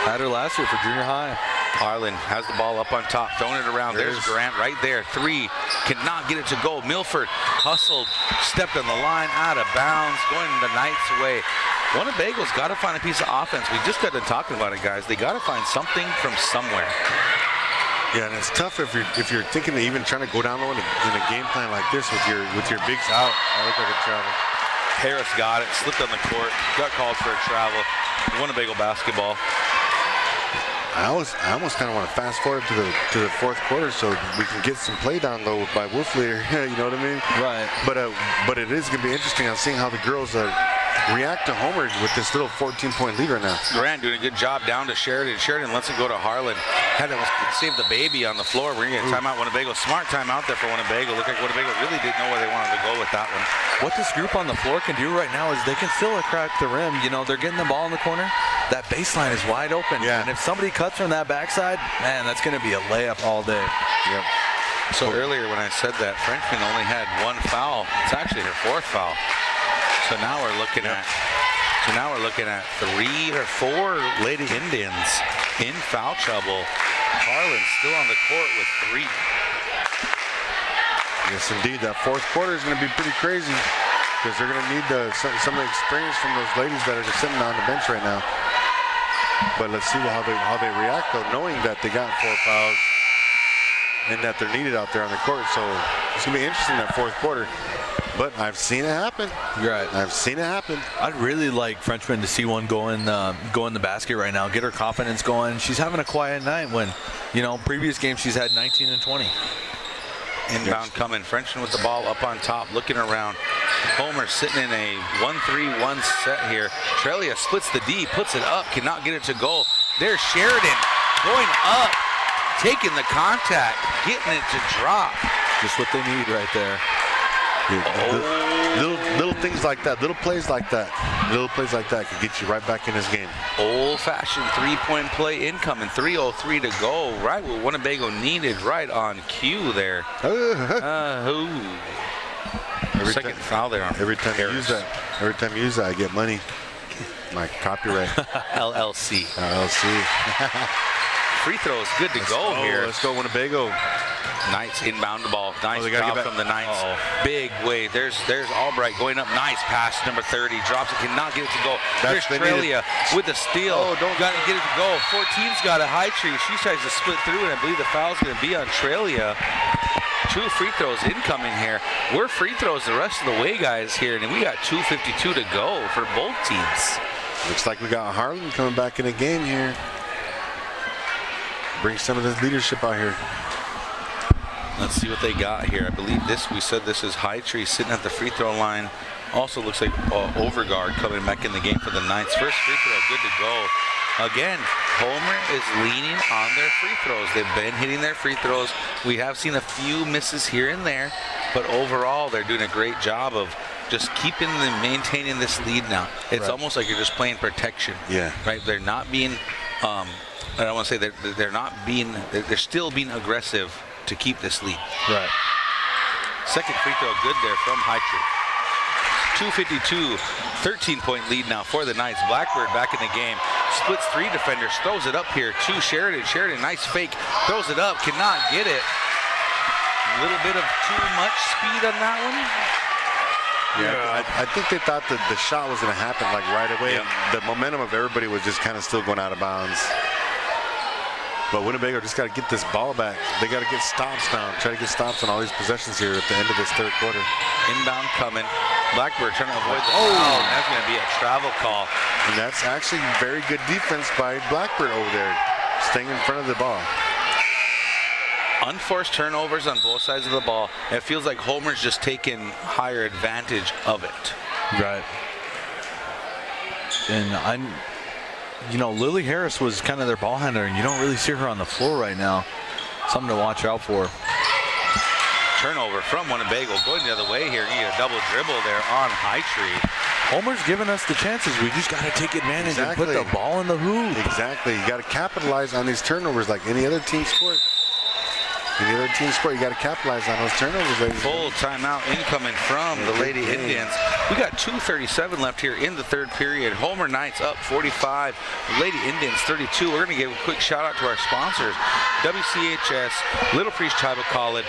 Had her last year for junior high. Harlan has the ball up on top, throwing it around. There's Grant right there. Three, cannot get it to go. Milford hustled, stepped on the line, out of bounds, going the Knights' way. Winnebago's got to find a piece of offense. We just got done talking about it, guys. They got to find something from somewhere. Yeah, and it's tough if you're thinking of even trying to go down low in a game plan like this with your bigs out. I look like a travel. Harris got it, slipped on the court, got called for a travel. Winnebago basketball. I almost kind of want to fast forward to the fourth quarter so we can get some play down low by Wolf Leader. You know what I mean? Right. But it is going to be interesting on seeing how the girls react to Homer with this little 14-point lead right now. Grant doing a good job down to Sheridan. Sheridan lets it go to Harlan. Had to save the baby on the floor. We're going to get a timeout Winnebago. Smart timeout there for Winnebago. Looked like Winnebago really didn't know where they wanted to go with that one. What this group on the floor can do right now is they can still crack the rim. You know, they're getting the ball in the corner. That baseline is wide open. Yeah. And if somebody cuts from that backside, man, that's going to be a layup all day. Yep. So earlier when I said that Frenchman only had one foul, it's actually her fourth foul. So now we're looking at 3 or 4 Lady Indians in foul trouble. Harlan still on the court with 3. Yes, indeed. That fourth quarter is going to be pretty crazy because they're going to need some of the experience from those ladies that are just sitting on the bench right now. But let's see how they react, though, knowing that they got 4 fouls and that they're needed out there on the court. So it's going to be interesting that fourth quarter. But I've seen it happen. Right. I've seen it happen. I'd really like Frenchman to see one go in the basket right now, get her confidence going. She's having a quiet night when, previous games she's had 19 and 20. Inbound coming. Frenchman with the ball up on top, looking around. Homer sitting in a 1-3-1 set here. Trelia splits the D, puts it up, cannot get it to go. There's Sheridan going up, taking the contact, getting it to drop. Just what they need right there. Little things like that, little plays like that can get you right back in this game. Old-fashioned three-point play incoming. 3:03 to go. Right what Winnebago needed, right on cue there. Second foul there on every time Harris. Every time you use that, I get money. My copyright. LLC. Free throw is good to go here. Let's go Winnebago. Knights inbound the ball. Nice they gotta job get back. from the Knights. Big way. There's Albright going up. Nice pass, number 30. Drops it, cannot get it to go. There's Trelia with the steal. Don't got to get it to go. 14's got a high tree. She tries to split through, and I believe the foul's going to be on Trelia. 2 free throws incoming here. We're free throws the rest of the way, guys, here, and we got 2:52 to go for both teams. Looks like we got Harlan coming back in the game here. Bring some of this leadership out here. Let's see what they got here. I believe we said this is High Tree sitting at the free throw line. Also looks like Overguard coming back in the game for the Knights. First free throw, good to go. Again, Homer is leaning on their free throws. They've been hitting their free throws. We have seen a few misses here and there, but overall they're doing a great job of just maintaining this lead now. It's almost like you're just playing protection. Yeah. Right? They're not being, I don't want to say they're still being aggressive to keep this lead. Right. Second free throw good there from High Tree. 2:52, 13-point lead now for the Knights. Blackbird back in the game. Splits 3 defenders, throws it up here to Sheridan. Sheridan, nice fake, throws it up, cannot get it. A little bit of too much speed on that one. Yeah, I think they thought that the shot was going to happen like right away. Yeah. The momentum of everybody was just kind of still going out of bounds. But Winnebago just got to get this ball back. They got to get stops now. Try to get stops on all these possessions here at the end of this third quarter. Inbound coming. Blackbird trying to avoid the foul. And that's going to be a travel call. And that's actually very good defense by Blackbird over there, staying in front of the ball. Unforced turnovers on both sides of the ball. It feels like Homer's just taking higher advantage of it. Right. And Lily Harris was kind of their ball handler, and you don't really see her on the floor right now. Something to watch out for. Turnover from Winnebago. Going the other way here. You get a double dribble there on High Tree. Homer's giving us the chances. We just got to take advantage and Exactly. put the ball in the hoop. Exactly. You got to capitalize on these turnovers like any other team sport. Any other team sport, you got to capitalize on those turnovers, ladies. Full timeout incoming from the Lady Indians. We got 2:37 left here in the third period. Homer Knights up 45. Lady Indians 32. We're going to give a quick shout out to our sponsors. WCHS, Little Priest Tribal College,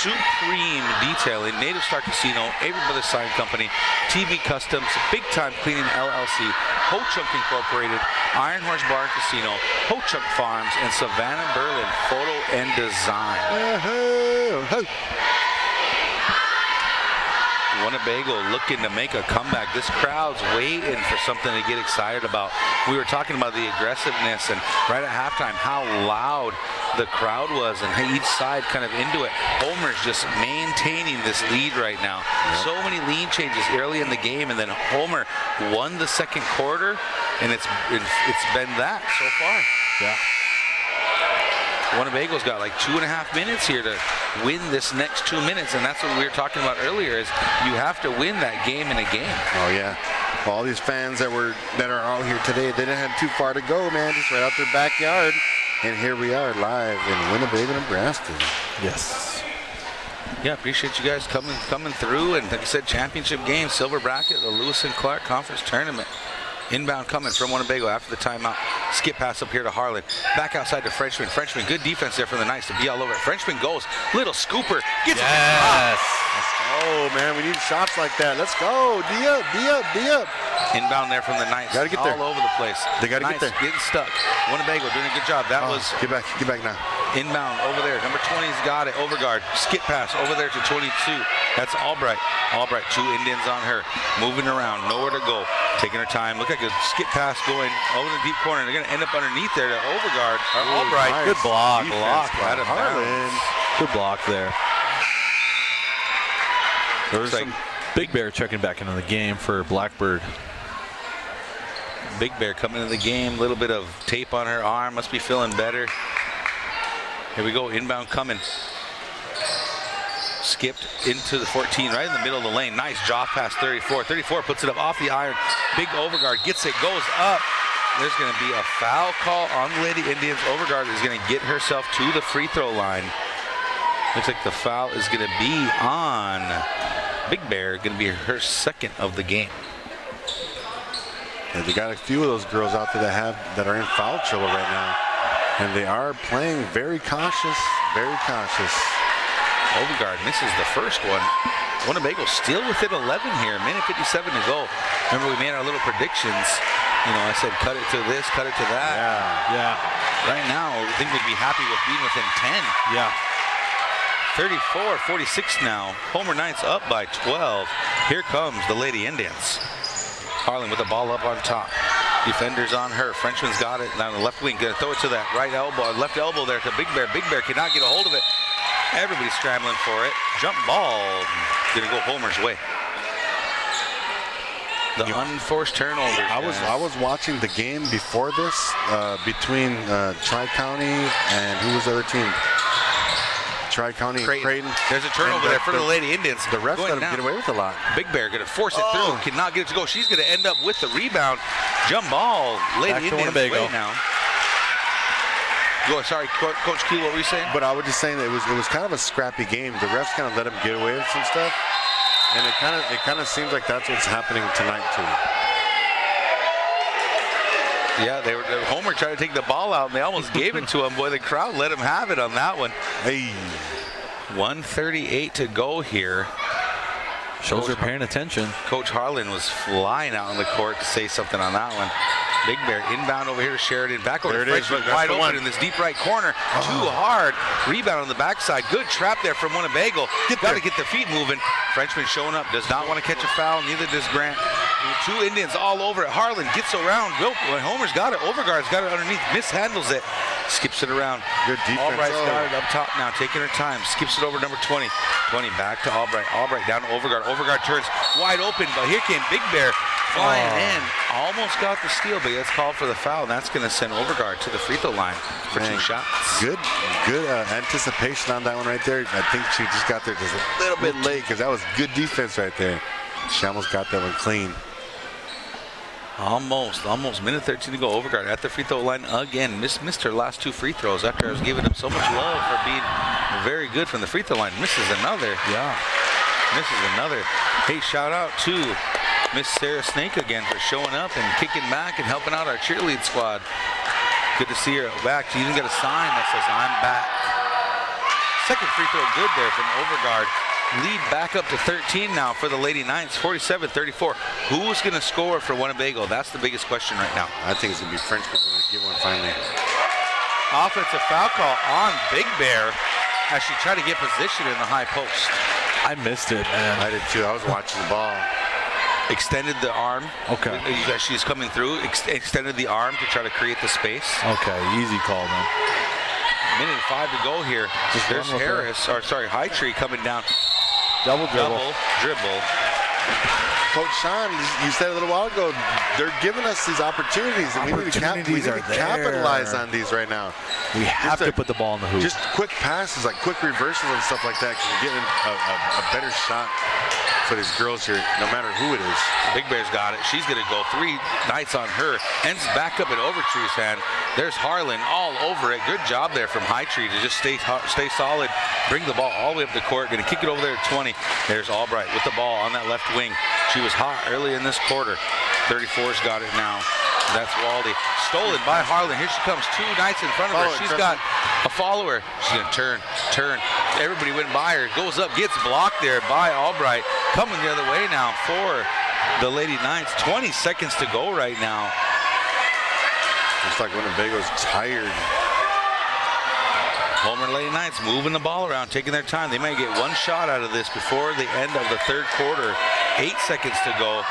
Supreme Detailing, Native Star Casino, Avery Brothers Sign Company, TB Customs, Big Time Cleaning LLC, Ho Chunk Incorporated, Iron Horse Bar and Casino, Ho Chunk Farms, and Savannah Berlin Photo and Design. Winnebago looking to make a comeback. This crowd's waiting for something to get excited about. We were talking about the aggressiveness and right at halftime how loud the crowd was and each side kind of into it. Homer's just maintaining this lead right now. Yep. So many lead changes early in the game, and then Homer won the second quarter, and it's been that so far. Yeah. Winnebago's got like 2.5 minutes here to win this next 2 minutes, and that's what we were talking about earlier, is you have to win that game in a game. Oh yeah. All these fans that are out here today, they didn't have too far to go, man. Just right out their backyard. And here we are live in Winnebago, Nebraska. Yes. Yeah, appreciate you guys coming through, and like I said, championship game, silver bracket, the Lewis and Clark Conference Tournament. Inbound coming from Winnebago after the timeout. Skip pass up here to Harlan. Back outside to Frenchman. Frenchman, good defense there from the Knights to be all over it. Frenchman goes. Little scooper. Gets it. Yes. Oh, man, we need shots like that. Let's go. D up. Inbound there from the Knights. Gotta get there. All over the place. They gotta get Knights there. getting stuck. Winnebago doing a good job. That was Get back now. inbound over there. Number 20's got it. Overguard. Skip pass over there to 22. That's Albright. Albright, 2 Indians on her. Moving around. Nowhere to go. Taking her time. Look like a skip pass going over the deep corner. They're going to end up underneath there to Overguard. Albright. Nice. Good block. Defense by out of Harlan. bounds. Good block there. There was Looks some Big Bear checking back into the game for Blackbird. Big Bear coming into the game. A little bit of tape on her arm. Must be feeling better. Here we go. Inbound coming. Skipped into the 14, right in the middle of the lane. Nice drop pass, 34. 34 puts it up off the iron. Big Overguard gets it, goes up. There's going to be a foul call on the Lady Indians. Overguard is going to get herself to the free throw line. Looks like the foul is going to be on Big Bear. Going to be her second of the game. Yeah, they got a few of those girls out there that are in foul trouble right now. And they are playing very cautious, very cautious. Overguard misses the first one. Winnebago still within 11 here. Minute 57 to go. Remember, we made our little predictions. You know, I said cut it to this, cut it to that. Yeah. Right now, I think we'd be happy with being within 10. Yeah. 34-46 now. Homer Knights up by 12. Here comes the Lady Indians. Harlan with the ball up on top. Defenders on her. Frenchman's got it down the left wing. Gonna throw it to that right elbow, left elbow there to Big Bear. Big Bear cannot get a hold of it. Everybody's scrambling for it. Jump ball. Gonna go Homer's way. The unforced turnovers. I was watching the game before this between Tri-County and who was the other team? Tri-County Creighton. There's a turnover there for the Lady Indians. The refs Going let them down. get away with a lot. Big Bear gonna force it through. Cannot get it to go. She's gonna end up with the rebound. Jump ball. Lady Back to Indians Winnebago. way now. Go, sorry, Coach Key, what were you saying? But I was just saying that it was kind of a scrappy game. The refs kind of let them get away with some stuff, and it kind of seems like that's what's happening tonight too. Yeah, Homer tried to take the ball out, and they almost gave it to him. Boy, the crowd let him have it on that one. Hey, 1:38 to go here. Shows they're paying attention. Coach Harlan was flying out on the court to say something on that one. Big Bear inbound over here to Sheridan. Back over to Frenchman, wide open in this deep right corner. Too hard. Rebound on the backside. Good trap there from Winnebago. Got to get the feet moving. Frenchman showing up. Does not want to catch a foul. Neither does Grant. Two Indians all over it. Harlan gets around. Homer's got it. Overguard's got it underneath. Mishandles it. Skips it around. Good defense. Albright's got it up top now, taking her time. Skips it over number 20. 20 back to Albright. Albright down to Overguard. Overguard turns wide open, but here came Big Bear flying in. Almost got the steal, but it's called for the foul. And that's going to send Overguard to the free throw line for 2 shots. Good anticipation on that one right there. I think she just got there just a little bit late because that was good defense right there. She almost got that one clean. Almost. Minute 13 to go. Overguard at the free throw line again. Missed her last 2 free throws after I was giving him so much love for being very good from the free throw line. Misses another. Yeah. Misses another. Hey, shout out to Miss Sarah Snake again for showing up and kicking back and helping out our cheerlead squad. Good to see her back. She even got a sign that says, "I'm back." Second free throw good there from Overguard. Lead back up to 13 now for the Lady Knights, 47-34. Who's going to score for Winnebago? That's the biggest question right now. I think it's going to be Frenchman's going to give one finally. Offensive foul call on Big Bear as she tried to get position in the high post. I missed it, man. I did too. I was watching the ball. Extended the arm. Okay. She's coming through. Extended the arm to try to create the space. Okay, easy call then. Minute 5 to go here. There's High Tree coming down. Double dribble. Coach Sean, you said a little while ago, they're giving us these opportunities, and we need to capitalize on these right now. We have to put the ball in the hoop. Just quick passes, like quick reversals and stuff like that, can get a better shot for these girls here, no matter who it is. Big Bear's got it. She's going to go 3 Knights on her. Ends back up at Overtree's hand. There's Harlan all over it. Good job there from High Tree to just stay solid, bring the ball all the way up the court. Going to kick it over there at 20. There's Albright with the ball on that left wing. She was hot early in this quarter. 34's got it now. That's Waldy. Stolen by Harlan. Here she comes. 2 Knights in front of her. She's got a follower. She's going to turn. Everybody went by her. Goes up, gets blocked there by Albright. Coming the other way now for the Lady Knights. 20 seconds to go right now. Looks like Winnebago's tired. Homer Lady Knights moving the ball around, taking their time. They might get 1 shot out of this before the end of the 3rd quarter. 8 seconds to go.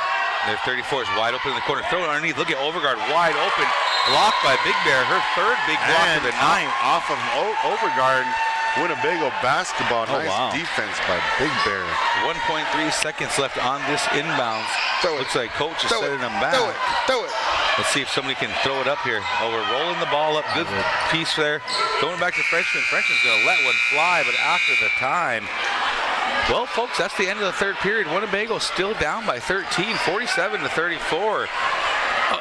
Their 34 is wide open in the corner. Throw it underneath. Look at Overguard wide open. Blocked by Big Bear. Her 3rd big block of the night. Off of Overguard. Winnebago basketball. Nice defense by Big Bear. 1.3 seconds left on this inbounds. Looks like Coach is setting them back. Throw it. Let's see if somebody can throw it up here. Oh, we're rolling the ball up. Good piece there. Going back to Frenchman. Frenchman's going to let one fly, but after the time. Well, folks, that's the end of the 3rd period. Winnebago still down by 13, 47-34.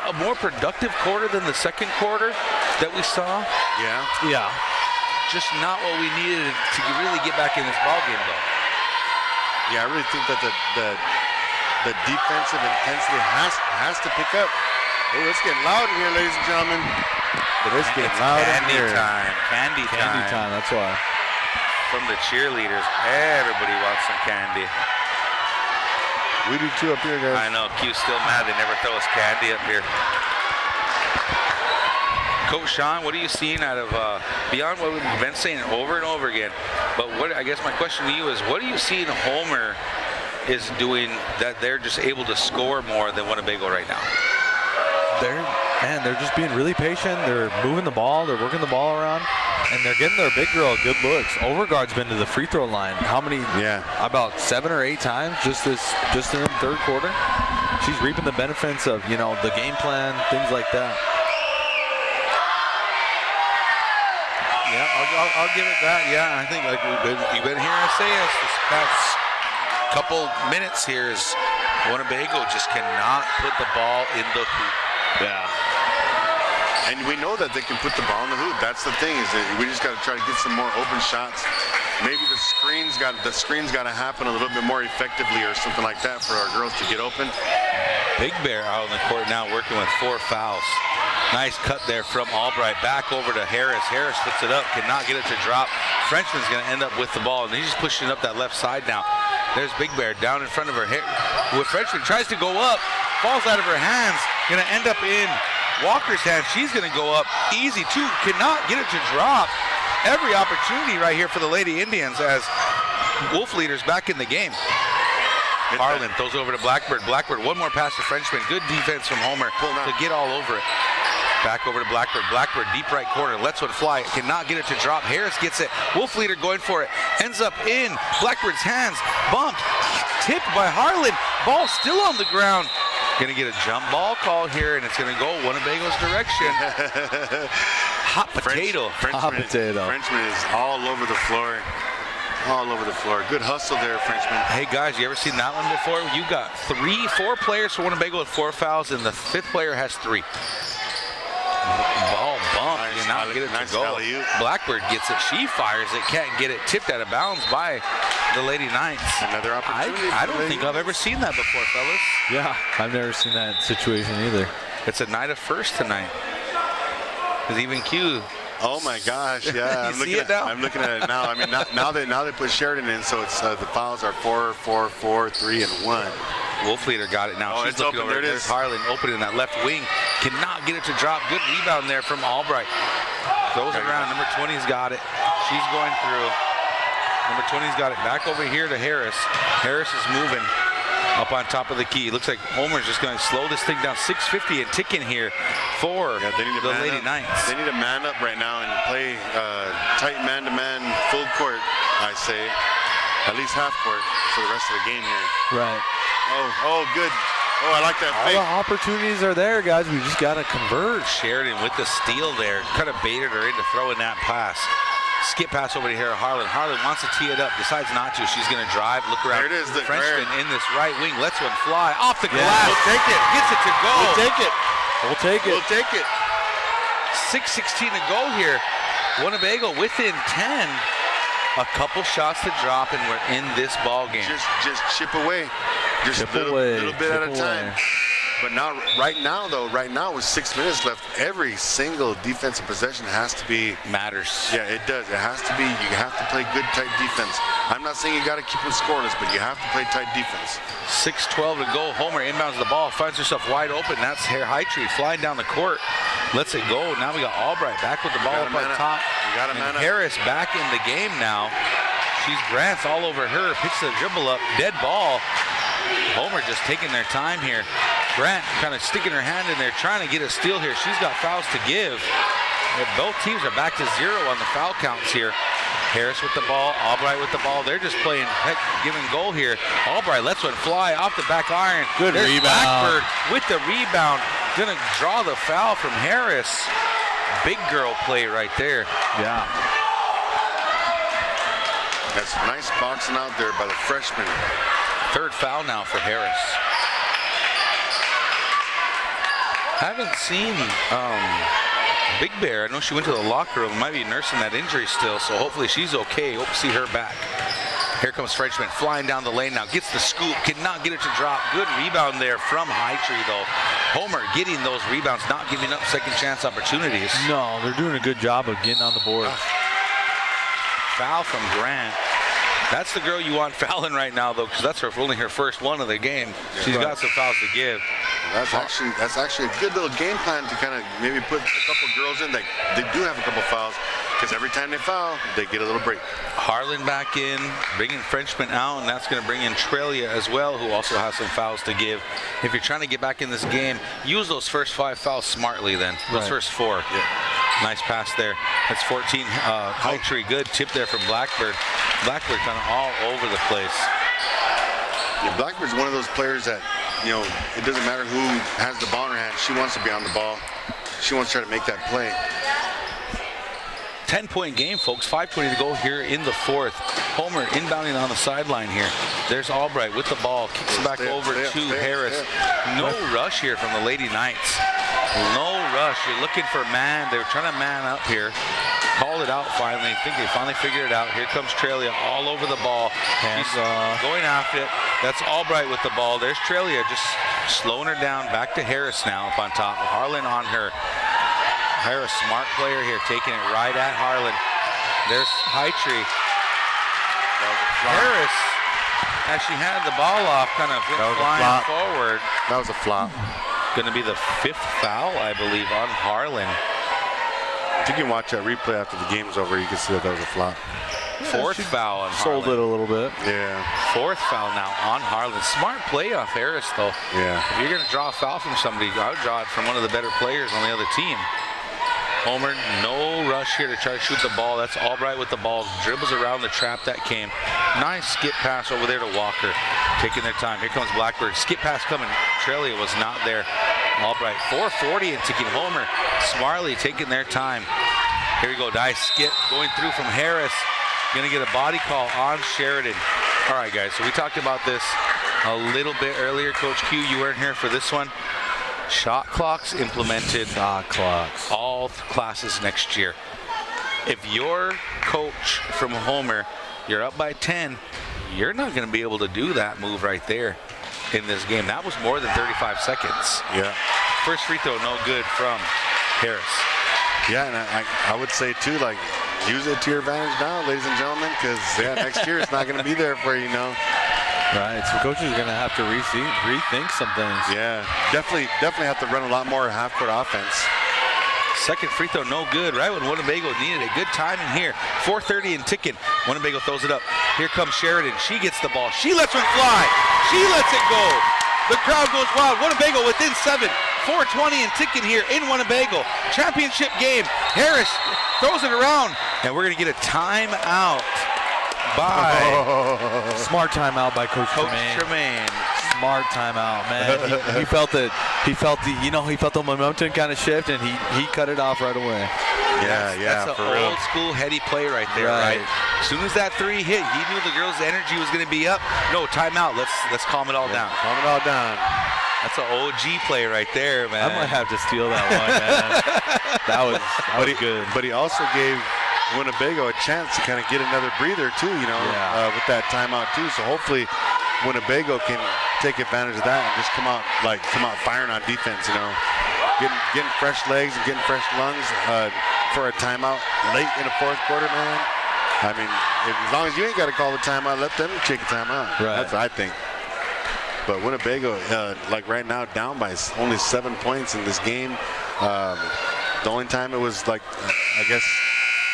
A more productive quarter than the 2nd quarter that we saw. Yeah. Just not what we needed to really get back in this ballgame, though. Yeah, I really think that the defensive intensity has to pick up. Oh, it's getting loud in here, ladies and gentlemen. It's getting loud in here. Candy time. That's why. From the cheerleaders, everybody wants some candy. We do too up here, guys. I know. Q's still mad. They never throw us candy up here. Coach Sean, what are you seeing out of beyond what we've been saying over and over again? But what I guess my question to you is, what are you seeing Homer is doing that they're just able to score more than Winnebago right now? They're just being really patient. They're moving the ball. They're working the ball around, and they're getting their big girl good looks. Overguard's been to the free throw line. How many? Yeah. About 7 or 8 times just in the 3rd quarter. She's reaping the benefits of the game plan, things like that. Yeah, I'll give it that. Yeah, I think like you've been hearing us say this past couple minutes here is Winnebago just cannot put the ball in the hoop. Yeah. And we know that they can put the ball in the hoop. That's the thing, is that we just got to try to get some more open shots. Maybe the screen's got to happen a little bit more effectively or something like that for our girls to get open. Big Bear out on the court now working with 4 fouls. Nice cut there from Albright. Back over to Harris. Harris puts it up, cannot get it to drop. Frenchman's going to end up with the ball, and he's just pushing up that left side now. There's Big Bear down in front of her. With Frenchman tries to go up, falls out of her hands, going to end up in Walker's hands. She's going to go up easy too. Cannot get it to drop. Every opportunity right here for the Lady Indians as Wolf Leaders back in the game. Harlan throws over to Blackbird. Blackbird, one more pass to Frenchman. Good defense from Homer to get all over it. Back over to Blackbird. Blackbird, deep right corner, lets one fly. Cannot get it to drop. Harris gets it. Wolf Leader going for it. Ends up in Blackbird's hands. Bumped. Tipped by Harlan. Ball still on the ground. Going to get a jump ball call here, and it's going to go Winnebago's direction. Hot potato. Hot potato. Frenchman is all over the floor. All over the floor. Good hustle there, Frenchman. Hey guys, you ever seen that one before? You got 4 players for Winnebago with 4 fouls, and the 5th player has 3. Ball bump, Nice, you not get it nice to go. alley-oop. Blackbird gets it, she fires it, can't get it, tipped out of bounds by the Lady Knights. Another opportunity. I don't think I've ever seen that before, fellas. Yeah, I've never seen that situation either. It's a night of first tonight. Because even Q. Oh my gosh, yeah. You see it now? I'm looking at it now. I mean, now they put Sheridan in, so it's the fouls are 4, 4, 4, 3, and 1. Wolf Leader got it now. Oh, She's it's looking open. over. There it There's is. Harlan opening that left wing. Cannot get it to drop. Good rebound there from Albright. Throws it around. Number 20's got it. She's going through. Number 20's got it. Back over here to Harris. Harris is moving up on top of the key. Looks like Homer's just going to slow this thing down. 6:50 and ticking here for They need to the man Lady up. Knights. They need to man up right now and play tight man-to-man, full court, I say. At least half court for the rest of the game here. Right. Oh, good. Oh, I like that All fake. the opportunities are there, guys. We just got to convert. Sheridan with the steal there. Kind of baited her into throwing that pass. Skip pass over to here, Harlan. Harlan wants to tee it up, decides not to. She's going to drive, look around. There it is, the Frenchman in this right wing, lets one fly off the Yeah. glass. We'll take it. Gets it to go. We'll take it. We'll take it. We'll take it. 6:16 to go here. Winnebago within 10. A couple shots to drop, and we're in this ball game. Just chip away. Just Chip little away, bit at a chip time. away. But now, right now with 6 minutes left, every single defensive possession has to be. Matters. Yeah, it does. It has to be. You have to play good, tight defense. I'm not saying you got to keep them scoreless, but you have to play tight defense. 6:12 to go. Homer inbounds the ball, finds herself wide open. That's Hightree flying down the court. Lets it go. Now we got Albright back with the ball up on top. You got to And man up. Harris back in the game now. She's Grant's all over her. Picks the dribble up. Dead ball. Homer just taking their time here. Grant kind of sticking her hand in there, trying to get a steal here. She's got fouls to give. And both teams are back to 0 on the foul counts here. Harris with the ball, Albright with the ball. They're just playing heck, giving goal here. Albright lets one fly off the back iron. Good There's rebound. Blackbird with the rebound. Gonna draw the foul from Harris. Big girl play right there. Yeah. That's nice boxing out there by the freshman. 3rd foul now for Harris. Haven't seen Big Bear. I know she went to the locker room. Might be nursing that injury still, so hopefully she's okay. Hope to see her back. Here comes Frenchman flying down the lane now. Gets the scoop. Cannot get it to drop. Good rebound there from Hightree, though. Homer getting those rebounds, not giving up second chance opportunities. No, they're doing a good job of getting on the board. Foul from Grant. That's the girl you want fouling right now, though, because that's only her first one of the game. She's got some fouls to give. That's actually a good little game plan to kind of maybe put a couple girls in that they do have a couple fouls, because every time they foul, they get a little break. Harlan back in, bringing Frenchman out, and that's going to bring in Trelia as well, who also has some fouls to give. If you're trying to get back in this game, use those first 5 fouls smartly then. Those Right. first 4. Yeah. Nice pass there. That's 14. Hightree, good tip there from Blackbird. Blackbird kind of all over the place. Yeah, Blackbird's one of those players that, it doesn't matter who has the ball in her hand. She wants to be on the ball. She wants to try to make that play. 10-point game, folks. 5:20 to go here in the 4th. Homer inbounding on the sideline here. There's Albright with the ball. Kicks it back over to Harris. No rush here from the Lady Knights. No rush. You're looking for man. They were trying to man up here. Called it out finally. I think they finally figured it out. Here comes Trelia all over the ball. Hands She's off. going after it. That's Albright with the ball. There's Trelia just slowing her down. Back to Harris now up on top. Harlan on her. Harris, smart player here, taking it right at Harlan. There's Hightree. Harris actually had the ball off, kind of went flying forward. That was a flop. Going to be the 5th foul, I believe, on Harlan. If you can watch that replay after the game's over, you can see that was a flop. 4th foul on Harlan. Sold it a little bit. Yeah. 4th foul now on Harlan. Smart play off Harris, though. Yeah. If you're going to draw a foul from somebody, I would draw it from one of the better players on the other team. Homer, no rush here to try to shoot the ball. That's Albright with the ball. Dribbles around the trap that came. Nice skip pass over there to Walker. Taking their time. Here comes Blackbird. Skip pass coming. Trelia was not there. Albright, 4:40 and ticking. Homer, smartly taking their time. Here we go. Nice skip going through from Harris. Going to get a body call on Sheridan. All right, guys. So we talked about this a little bit earlier. Coach Q, you weren't here for this one. Shot clocks implemented. Shot clocks. All classes next year. If your coach from Homer, you're up by 10, you're not going to be able to do that move right there in this game. That was more than 35 seconds. Yeah. First free throw, no good from Harris. Yeah, and I would say, too, like, use it to your advantage now, ladies and gentlemen, because, next year it's not going to be there for you, Right, so coaches are going to have to rethink some things. Yeah, definitely have to run a lot more half-court offense. Second free throw, no good. Right when Winnebago needed a good timing here. 4:30 and ticking. Winnebago throws it up. Here comes Sheridan. She gets the ball. She lets one fly. She lets it go. The crowd goes wild. Winnebago within 7. 4:20 and ticking here in Winnebago. Championship game. Harris throws it around, and we're going to get a timeout by Smart timeout by Coach Tremaine. Smart timeout, man. He felt the momentum kind of shift, and he cut it off right away. Yeah, that's for an real. old school heady play right there, right? As soon as that 3 hit, he knew the girls' energy was going to be up. No, timeout. Let's calm it all down. Calm it all down. That's an OG play right there, man. I might have to steal that one, man. that was good. But he also gave Winnebago a chance to kind of get another breather too, with that timeout too. So hopefully Winnebago can take advantage of that and just come out firing on defense, getting fresh legs and getting fresh lungs for a timeout late in the 4th quarter, man. I mean, as long as you ain't got to call the timeout, let them take a timeout. Right. That's what I think. But Winnebago, right now, down by only 7 points in this game. The only time it was I guess,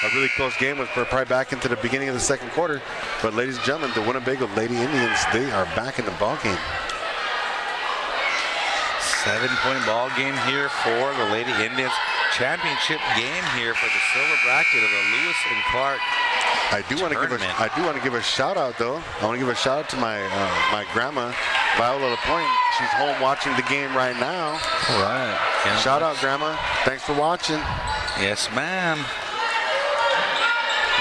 a really close game was probably back into the beginning of the 2nd quarter. But ladies and gentlemen, the Winnebago Lady Indians, they are back in the ball game. 7-point ball game here for the Lady Indians. Championship game here for the silver bracket of the Lewis and Clark. I do want to give a shout out though. I want to give a shout out to my my grandma, Viola LaPointe. She's home watching the game right now. All right. Shout out, Grandma. Thanks for watching. Yes, ma'am.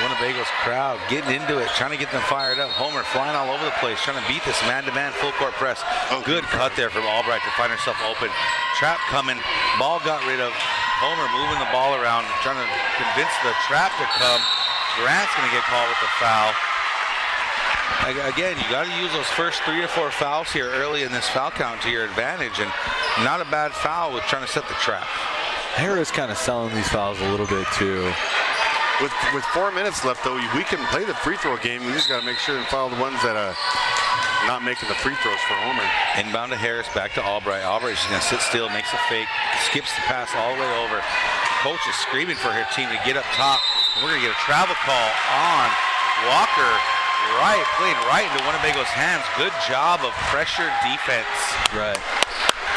Winnebago's crowd getting into it, trying to get them fired up. Homer flying all over the place, trying to beat this man-to-man full-court press. Good cut there from Albright to find herself open. Trap coming. Ball got rid of. Homer moving the ball around, trying to convince the trap to come. Grant's going to get called with the foul. Again, you got to use those first 3 or 4 fouls here early in this foul count to your advantage, and not a bad foul with trying to set the trap. Harris kind of selling these fouls a little bit too. With 4 minutes left, though, we can play the free throw game. We just got to make sure and foul the ones that are not making the free throws for Homer. Inbound to Harris, back to Albright. Albright's just going to sit still, makes a fake, skips the pass all the way over. Coach is screaming for her team to get up top. And we're going to get a travel call on Walker. Playing right into Winnebago's hands. Good job of pressure defense. Right.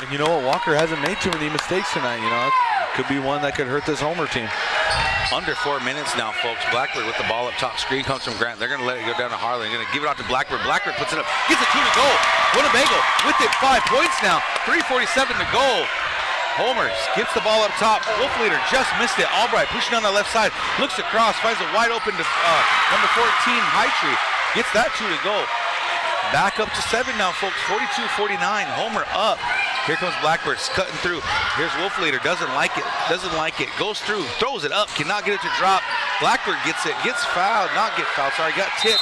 And you know what? Walker hasn't made too many mistakes tonight. Could be one that could hurt this Homer team. Under 4 minutes now, folks. Blackbird with the ball up top. Screen comes from Grant. They're going to let it go down to Harlan. They're going to give it out to Blackbird. Blackbird puts it up. Gets a 2 to go. Winnebago with it. 5 points now. 3:47 to go. Homer skips the ball up top. Wolfleader just missed it. Albright pushing on the left side. Looks across. Finds a wide open to number 14, Hightree. Gets that 2 to go. Back up to 7 now, folks. 42-49. Homer up. Here comes Blackbird cutting through. Here's Wolfleader. Doesn't like it. Goes through. Throws it up. Cannot get it to drop. Blackbird gets it. Gets fouled. Not get fouled. Sorry. Got tipped.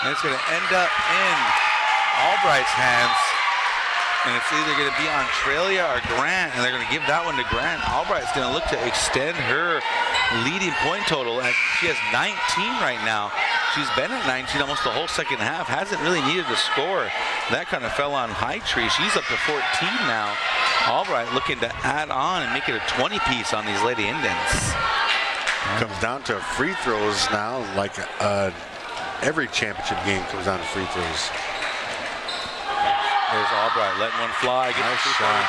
And it's going to end up in Albright's hands. And it's either going to be on Australia or Grant, and they're going to give that one to Grant. Albright's going to look to extend her leading point total, and she has 19 right now. She's been at 19 almost the whole second half. Hasn't really needed to score. That kind of fell on Hightree. She's up to 14 now. Albright looking to add on and make it a 20-piece on these Lady Indians. Comes down to free throws now, like every championship game comes down to free throws. There's Albright letting one fly. Nice shot.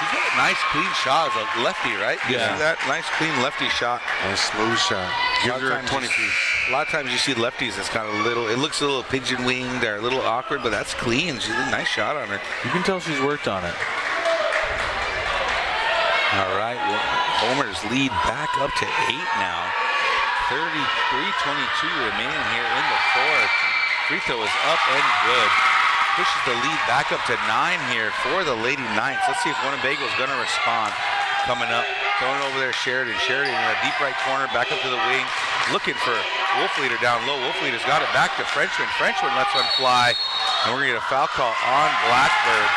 She's got a nice clean shot as a lefty, right? You see that? Nice clean lefty shot. Nice smooth shot. Give her a 20-piece. A lot of times you see lefties, it's kind of little, it looks a little pigeon winged or a little awkward, but that's clean. She's a nice shot on her. You can tell she's worked on it. All right, well, Homer's lead back up to 8 now. 33-22 remaining here in the fourth. Free throw is up and good. Pushes the lead back up to 9 here for the Lady Knights. Let's see if Winnebago's going to respond. Coming up, throwing over there, Sheridan. Sheridan in a deep right corner, back up to the wing, looking for Wolfleader down low. Wolfleader's got it back to Frenchman. Frenchman lets one fly, and we're going to get a foul call on Blackbird.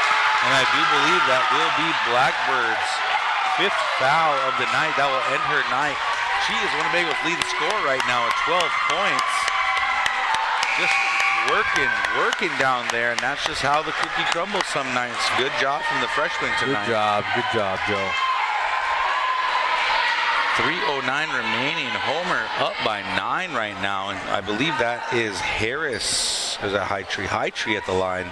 And I do believe that will be Blackbird's 5th foul of the night. That will end her night. She is Winnebago's leading scorer right now at 12 points. Just working down there, and that's just how the cookie crumbles some nights. Good job from the freshman tonight. Good job, Joe. 3:09 remaining. Homer up by 9 right now, and I believe that is Harris. There's a Hightree. Hightree at the line,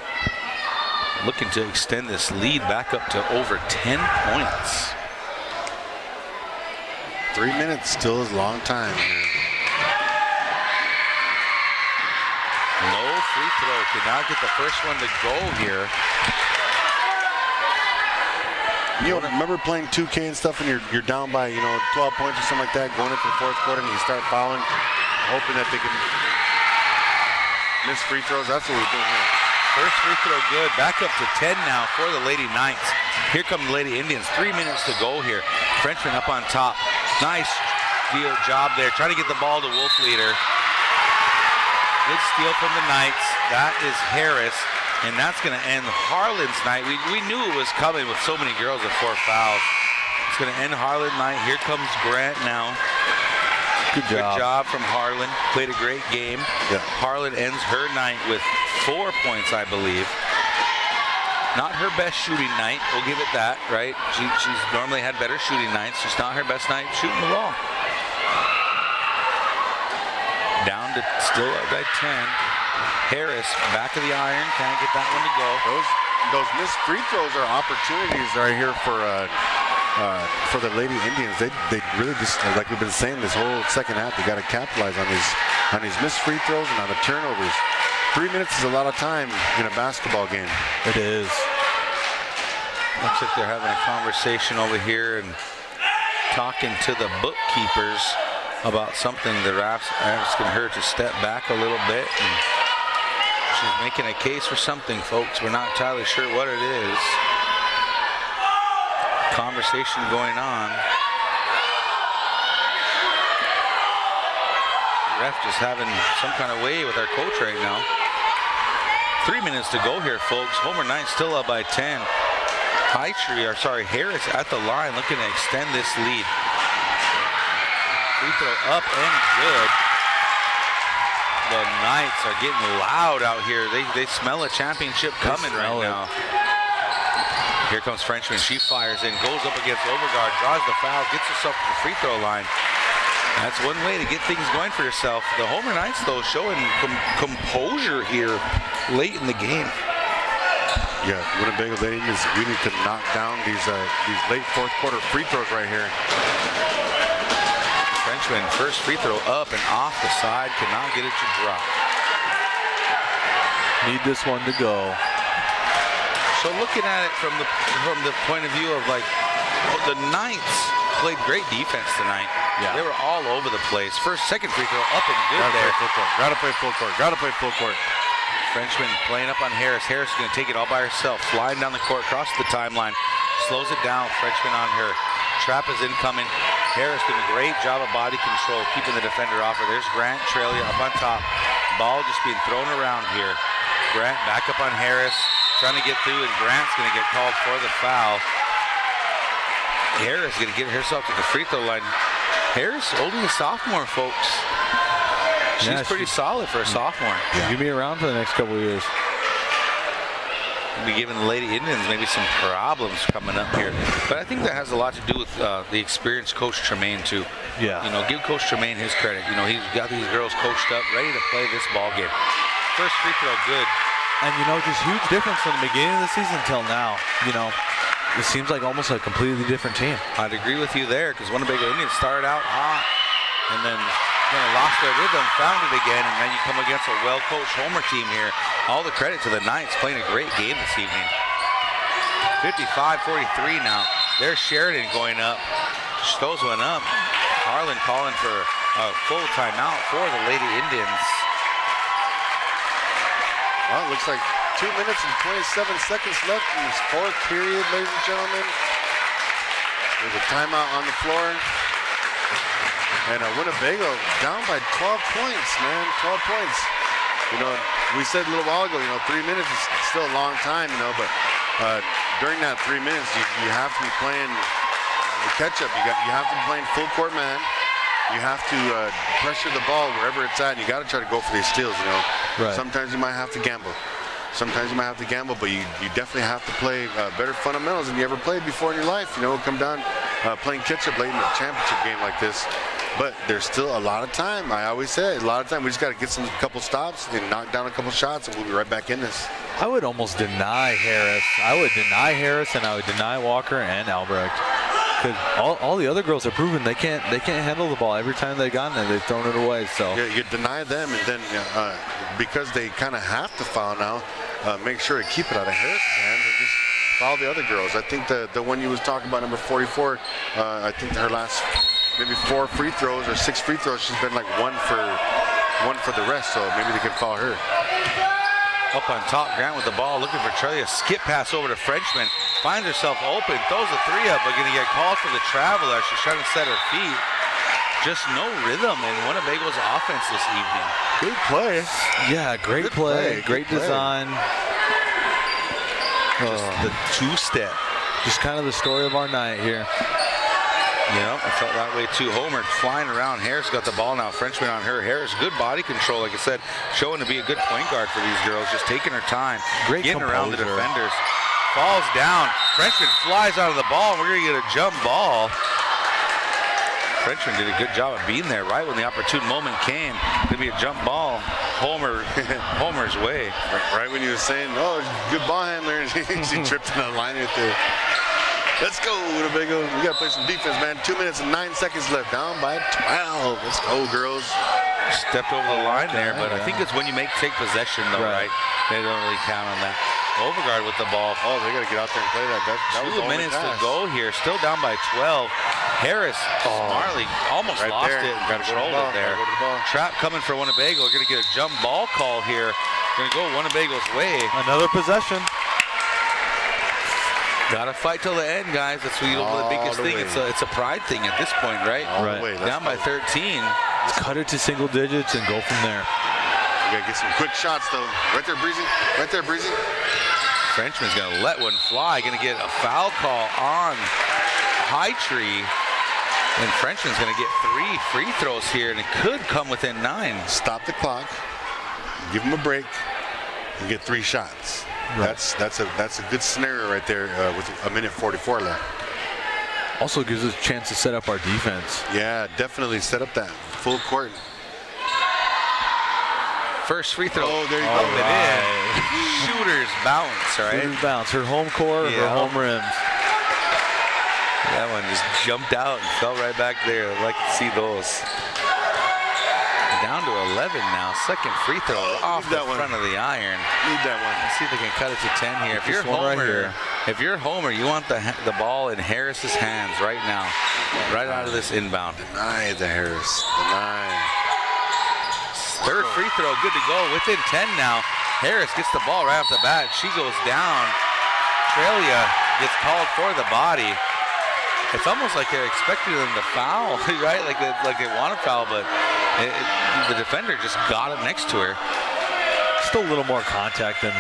looking to extend this lead back up to over 10 points. 3 minutes still is a long time. No free throw. Cannot get the first one to go here. You know, remember playing 2K and stuff, and you're down by 12 points or something like that, going into the fourth quarter, and you start fouling, hoping that they can miss free throws. That's what we're doing here. First free throw good. Back up to 10 now for the Lady Knights. Here come the Lady Indians. 3 minutes to go here. Frenchman up on top. Nice job there. Trying to get the ball to Wolfleader. Good steal from the Knights. That is Harris. And that's going to end Harlan's night. We knew it was coming with so many girls at 4 fouls. It's going to end Harlan's night. Here comes Grant now. Good job from Harlan. Played a great game. Yeah. Harlan ends her night with 4 points, I believe. Not her best shooting night. We'll give it that, right? She's normally had better shooting nights. Just not her best night shooting the ball. Down to still up by 10. Harris, back of the iron, can't get that one to go. Those missed free throws are opportunities right here for the Lady Indians. They really just, like we've been saying this whole second half, they got to capitalize on these missed free throws and on the turnovers. 3 minutes is a lot of time in a basketball game. It is. Looks like they're having a conversation over here and talking to the bookkeepers about something. They're asking her to step back a little bit. And she's making a case for something, folks. We're not entirely sure what it is. Conversation going on. Ref just having some kind of way with our coach right now. 3 minutes to go here, folks. Homer Knight still up by 10. Harris at the line looking to extend this lead. Free throw up and good. The Knights are getting loud out here. They smell a championship coming right now. Here comes Frenchman. She fires in, goes up against Overgaard, draws the foul, gets herself to the free throw line. That's one way to get things going for yourself. The Homer Knights, though, showing composure here late in the game. Yeah, Winnebago Ladies, we need to knock down these late fourth quarter free throws right here. Frenchman, first free throw up and off the side, cannot get it to drop. Need this one to go. So looking at it from the point of view of the Knights played great defense tonight. Yeah. They were all over the place. Second free throw up and good there. Gotta play full court. Frenchman playing up on Harris. Harris is going to take it all by herself. Flying down the court, across the timeline. Slows it down. Frenchman on her. Trap is incoming. Harris doing a great job of body control, keeping the defender off her. There's Grant Trailia up on top. Ball just being thrown around here. Grant back up on Harris. trying to get through, and Grant's going to get called for the foul. Harris going to get herself to the free throw line. Harris, only a sophomore, folks. She's pretty solid for a sophomore. She'll be around for the next couple of years. Be giving the Lady Indians maybe some problems coming up here, but I think that has a lot to do with the experienced Coach Tremaine too. Yeah. You know, give Coach Tremaine his credit. You know, he's got these girls coached up, ready to play this ball game. First free throw, good. And you know, just huge difference from the beginning of the season till now. You know, it seems like almost a completely different team. I'd agree with you there, because Winnebago Indians started out hot and then kind of lost their rhythm, found it again, and then you come against a well-coached Homer team here. All the credit to the Knights playing a great game this evening. 55-43 now. There's Sheridan going up. Those went up. Harlan calling for a full timeout for the Lady Indians. Well, it looks like 2 minutes and 27 seconds left in this fourth period, ladies and gentlemen. There's a timeout on the floor. And Winnebago down by 12 points, man, 12 points. You know, we said a little while ago, you know, 3 minutes is still a long time, you know, but during that 3 minutes, you have to be playing catch-up. You have to be playing full court man. You have to pressure the ball wherever it's at, and you got to try to go for these steals, you know. Right. Sometimes you might have to gamble. Sometimes you might have to gamble, but you definitely have to play better fundamentals than you ever played before in your life. You know, come down playing catch-up late in a championship game like this. But there's still a lot of time. I always say a lot of time. We just got to get a couple stops and knock down a couple shots, and we'll be right back in this. I would almost deny Harris. I would deny Harris, and I would deny Walker and Albrecht. Because all the other girls have proven they can't handle the ball. Every time they've gotten it, they've thrown it away. So yeah, you deny them, and then because they kind of have to foul now, make sure to keep it out of Harris's hands and just foul the other girls. I think the one you was talking about, number 44, I think her last maybe 4 free throws or 6 free throws, she's been like one for the rest. So maybe they can foul her. Up on top, Grant with the ball, looking for Charlie. A skip pass over to Frenchman. Finds herself open, throws a 3 up, but going to get called for the travel as she's trying to set her feet. Just no rhythm in Winnebago's offense this evening. Good play. yeah, great play, great design. Just the 2-step. Just kind of the story of our night here. Yeah, I felt that way too. Homer flying around. Harris got the ball now. Frenchman on her. Harris, good body control, like I said, showing to be a good point guard for these girls. Just taking her time, Great getting around the composure. defenders. Falls down. Frenchman flies out of the ball. We're going to get a jump ball. Frenchman did a good job of being there right when the opportune moment came. Going to be a jump ball. Homer's way. Right when you were saying, oh, good ball handler, and she tripped in the line right there. Let's go, Winnebago. We got to play some defense, man. 2 minutes and 9 seconds left. Down by 12. Let's go, girls. Stepped over the line there, but I think it's when you take possession, though, right? They don't really count on that. Overguard with the ball. Oh, they got to get out there and play that. That was 2 minutes to go here. Still down by 12. Harris smartly almost Right lost there. it and Gotta go to the controlled ball. it there. Gotta go to the ball. Trap coming for Winnebago. We're going to get a jump ball call here. Going to go Winnebago's way. Another possession. Got to fight till the end, guys. That's the biggest thing. It's a pride thing at this point, right? All the way. Let's Down by 13. Cut it to single digits and go from there. We got to get some quick shots, though. Right there, Breezy. Right there, Breezy. Frenchman's going to let one fly. Going to get a foul call on High Tree. And Frenchman's going to get 3 free throws here, and it could come within 9. Stop the clock. Give them a break. And get 3 shots. Right. That's a good scenario right there with 1:44 left. Also gives us a chance to set up our defense. Yeah, definitely set up that full court. First free throw. Oh, there you Up go. and in. Shooter's bounce, right? Shooter's bounce. Her home court, her home rims. That one just jumped out and fell right back there. I'd like to see those. Down to 11 now. Second free throw off the front of the iron. Need that one. Let's see if they can cut it to 10 here. If This you're one right Homer, here. if you're Homer, you want the ball in Harris's hands right now, right out of this inbound. Deny the Harris. Deny. Third free throw, good to go. Within 10 now. Harris gets the ball right off the bat. She goes down. Australia gets called for the body. It's almost like they're expecting them to foul, right? Like they want to foul, but the defender just got it next to her. Still a little more contact than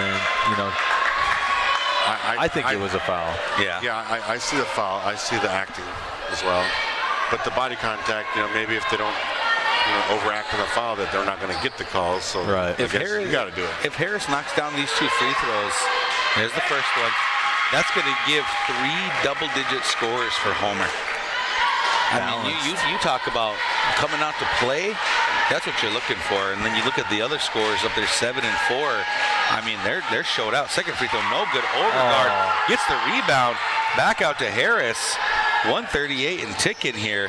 I think it was a foul. Yeah. Yeah, I see the foul. I see the acting as well. But the body contact, maybe if they don't overact on the foul, that they're not going to get the calls. So right. I guess you got to do it. If Harris knocks down these 2 free throws, there's the first one. That's going to give 3 double-digit scores for Homer. I mean, you talk about coming out to play. That's what you're looking for. And then you look at the other scores up there, 7 and 4. I mean, they're showed out. Second free throw, no good. Overguard gets the rebound. Back out to Harris. 138 and ticking here.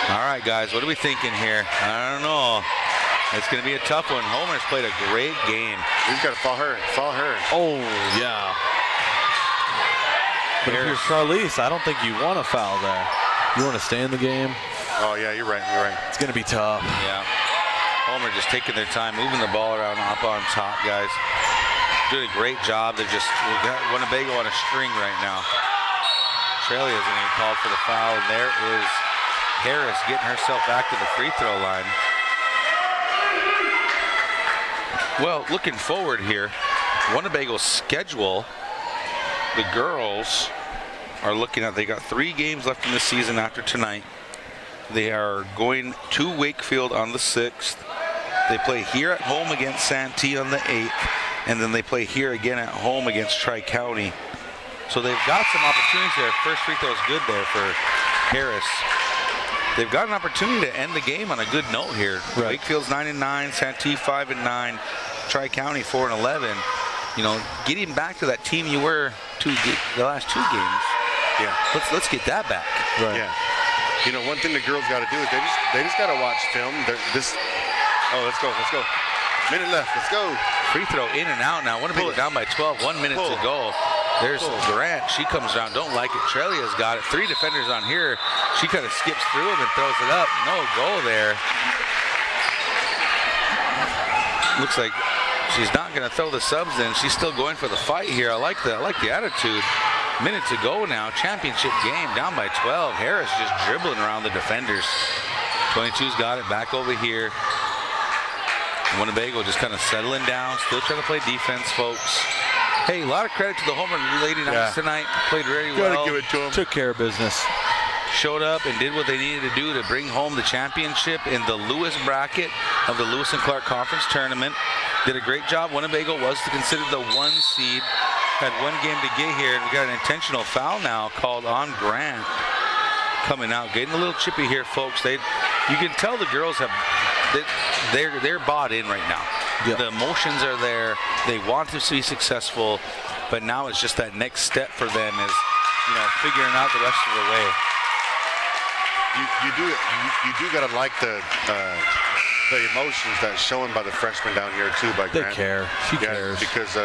All right, guys, what are we thinking here? I don't know. It's going to be a tough one. Homer's played a great game. He's got to foul her. Foul her. Oh, yeah. But if you're Charlize, I don't think you want to foul there. You want to stay in the game. Oh, yeah, you're right. You're right. It's going to be tough. Yeah. Homer just taking their time, moving the ball around up on top, guys. Doing a great job. We got Winnebago on a string right now. Australia isn't even called for the foul, and there is Harris getting herself back to the free throw line. Well, looking forward here, Winnebago's schedule, the girls are looking at, they got 3 games left in the season after tonight. They are going to Wakefield on the 6th. They play here at home against Santee on the 8th, and then they play here again at home against Tri-County. So they've got some opportunities there. First free throw is good there for Harris. They've got an opportunity to end the game on a good note here. Right. Wakefield's 9-9, Santee 5-9, Tri-County 4-11. Getting back to that team you were the last 2 games. Yeah. Let's get that back. Right. Yeah. One thing the girls got to do is they just got to watch film. Let's go. Minute left. Let's go. Free throw in and out now. Winnebago down by 12. 1 minute to go. There's Grant. She comes around. Don't like it. Trelia's got it. 3 defenders on here. She kind of skips through him and throws it up. No goal there. Looks like she's not going to throw the subs in. She's still going for the fight here. I like the attitude. Minute to go now. Championship game down by 12. Harris just dribbling around the defenders. 22's got it back over here. Winnebago just kind of settling down. Still trying to play defense, folks. Hey, a lot of credit to the Homer Lady Knights tonight. Played very well. Gotta give it to them. Took care of business. Showed up and did what they needed to do to bring home the championship in the Lewis bracket of the Lewis and Clark Conference Tournament. Did a great job. Winnebago was considered the 1 seed. Had 1 game to get here, and we got an intentional foul now called on Grant. Coming out, getting a little chippy here, folks. You can tell the girls they're bought in right now. Yep. The emotions are there. They want to be successful, but now it's just that next step for them is, figuring out the rest of the way. You do gotta like the emotions that's shown by the freshmen down here too. By Grant. They care. She cares because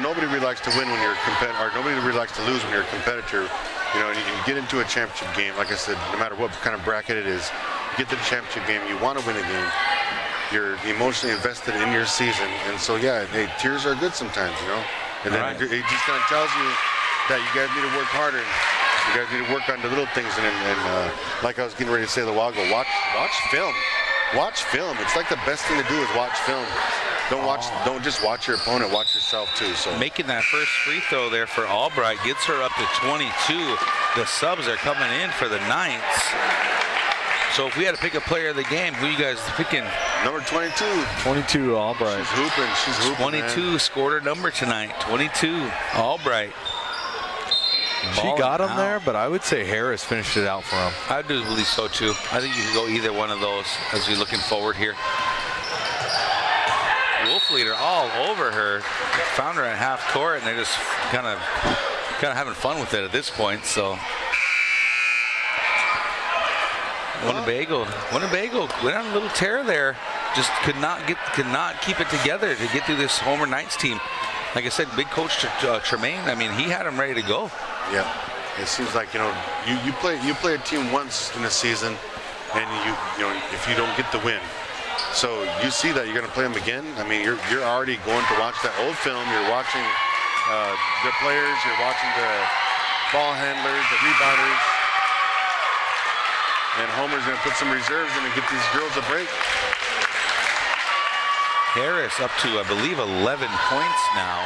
nobody really likes to win when you're a competitor, or nobody really likes to lose when you're a competitor. And you get into a championship game, like I said, no matter what kind of bracket it is, you get to the championship game, you want to win a game. You're emotionally invested in your season, and so tears are good sometimes, And then it just kind of tells you that you guys need to work harder. You guys need to work on the little things, and like I was getting ready to say a little while ago, watch film. Watch film. It's like the best thing to do is watch film. Don't just watch your opponent, watch yourself too. So making that first free throw there for Albright gets her up to 22. The subs are coming in for the Knights. So if we had to pick a player of the game, who you guys picking? Number 22. 22, Albright. She's hooping. 22 man. Scored her number tonight. 22, Albright. She got him there, but I would say Harris finished it out for him. I do believe so too. I think you can go either one of those as we're looking forward here. Wolfleader all over her. Found her at half court, and they're just kind of having fun with it at this point. So Winnebago went on a little tear there. Just could not keep it together to get through this Homer Knights team. Like I said, big coach Tremaine. I mean, he had them ready to go. Yeah, it seems like you play a team once in a season, and if you don't get the win, so you see that you're going to play them again. I mean, you're already going to watch that old film. You're watching the players. You're watching the ball handlers, the rebounders, and Homer's going to put some reserves in and get these girls a break. Harris up to, I believe, 11 points now.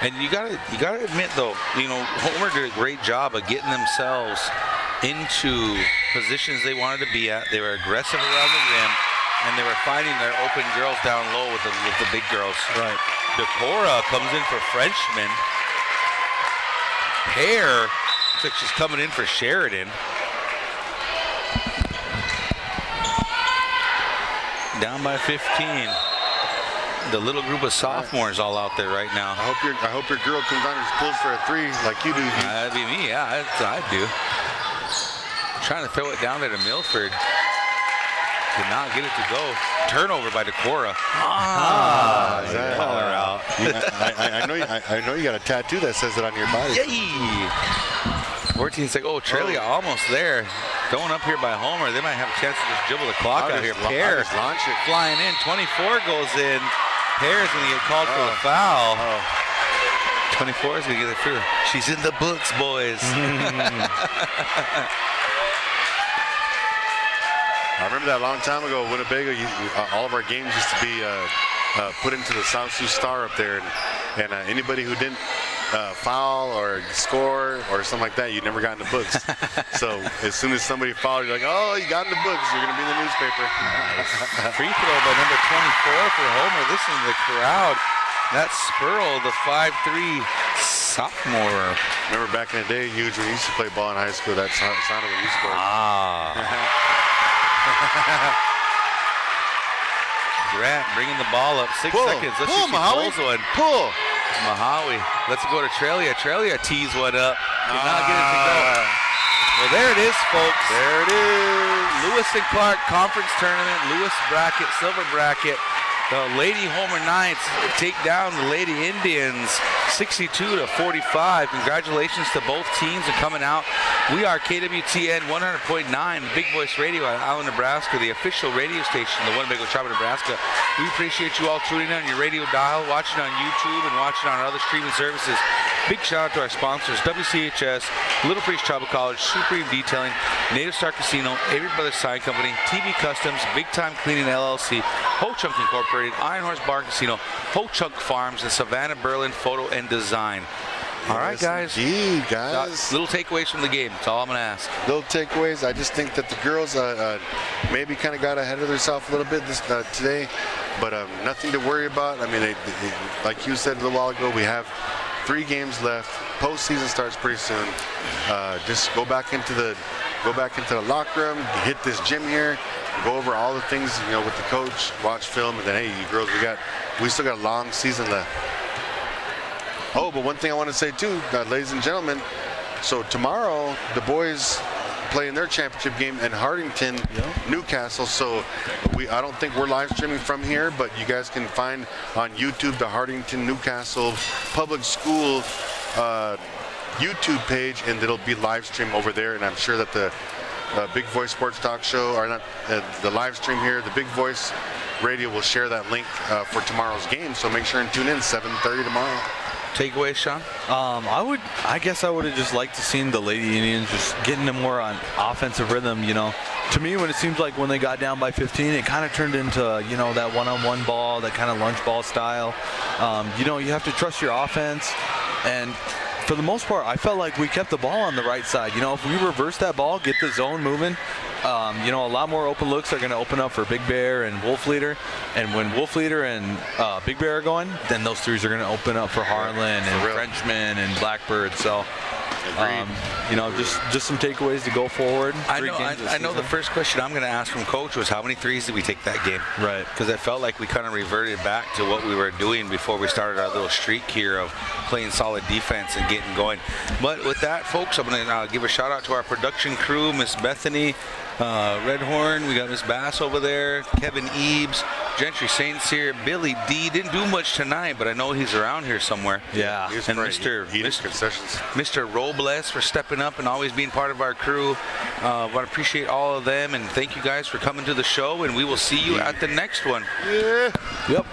And you gotta admit though, Homer did a great job of getting themselves into positions they wanted to be at. They were aggressive around the rim, and they were finding their open girls down low with the big girls. Right. Decora comes in for freshman. Pear looks like she's coming in for Sheridan. Down by 15. The little group of sophomores all out there right now. I hope your girl comes down and pulls for a 3 like you do. That'd be me, yeah, that's what I'd do. Trying to throw it down there to Milford. Did not get it to go. Turnover by Decora. Yeah. Call her out. I know you got a tattoo that says it on your body. Yay! 14's like, oh, Trelia almost there. Going up here by Homer. They might have a chance to just dribble the clock out here. Pear launch it. flying in. 24 goes in. Pear is going to get called for the foul. 24 is going to get it through. She's in the books, boys. I remember that a long time ago, Winnebago, all of our games used to be put into the South Sioux Star up there, and anybody who didn't foul or score or something like that, you never got in the books. So as soon as somebody fouled, you're like, oh, you got in the books, you're going to be in the newspaper. Nice. Free throw by number 24 for Homer. Listen to the crowd. That's Spurl, the 5'3" sophomore. Remember back in the day, Huge, when you used to play ball in high school, that's how it sounded when you scored. Grant bringing the ball up. 6 seconds. Let's see if she Mahawi. pulls one. Pull. Mahawi. Let's go to Trelia. Trelia tees one up. Did not get it to go. Well, there it is, folks. There it is. Lewis and Clark Conference Tournament. Lewis bracket, silver bracket. The Lady Homer Knights take down the Lady Indians 62-45. Congratulations to both teams and coming out. We are KWTN 100.9, Big Voice Radio out of Allen, Nebraska, the official radio station, the Winnebago Chopper, Nebraska. We appreciate you all tuning in on your radio dial, watching on YouTube, and watching on our other streaming services. Big shout out to our sponsors, WCHS, Little Priest Tribal College, Supreme Detailing, Native Star Casino, Avery Brothers Sign Company, TB Customs, Big Time Cleaning LLC, Ho Chunk Incorporated, Iron Horse Bar Casino, Ho Chunk Farms, and Savannah Berlin Photo and Design. All right, guys. Indeed, guys. Little takeaways from the game. That's all I'm going to ask. Little takeaways. I just think that the girls maybe kind of got ahead of themselves a little bit today, but nothing to worry about. I mean, they, like you said a little while ago, we have 3 games left. Postseason starts pretty soon. Just go back into the locker room, hit this gym here, go over all the things with the coach, watch film, and then hey, you girls, we still got a long season left. Oh, but one thing I want to say too, ladies and gentlemen. So tomorrow the boys play in their championship game in Hardington, Newcastle. So I don't think we're live streaming from here, but you guys can find on YouTube the Hardington Newcastle Public School YouTube page, and it'll be live stream over there. And I'm sure that the Big Voice Sports Talk Show, or not the live stream here, the Big Voice Radio will share that link for tomorrow's game. So make sure and tune in 7:30 tomorrow. Takeaway, Sean? I guess I would have just liked to seen the Lady Indians just getting them more on offensive rhythm. To me, when it seems like when they got down by 15, it kind of turned into that one-on-one ball, that kind of lunch ball style. You have to trust your offense, and for the most part, I felt like we kept the ball on the right side. If we reverse that ball, get the zone moving, a lot more open looks are going to open up for Big Bear and Wolf Leader. And when Wolf Leader and Big Bear are going, then those threes are going to open up for Harlan and Frenchman and Blackbird. So, just some takeaways to go forward. I know the first question I'm going to ask from Coach was how many threes did we take that game? Right. Because I felt like we kind of reverted back to what we were doing before we started our little streak here of playing solid defense and getting going. But with that, folks, I'm going to give a shout out to our production crew, Miss Bethany, Red Horn, we got Miss Bass over there, Kevin Eaves, Gentry Saints here, Billy D. Didn't do much tonight, but I know he's around here somewhere. Yeah. And Mr. Robles for stepping up and always being part of our crew. Want to appreciate all of them, and thank you guys for coming to the show, and we will see you at the next one. Yeah. Yep.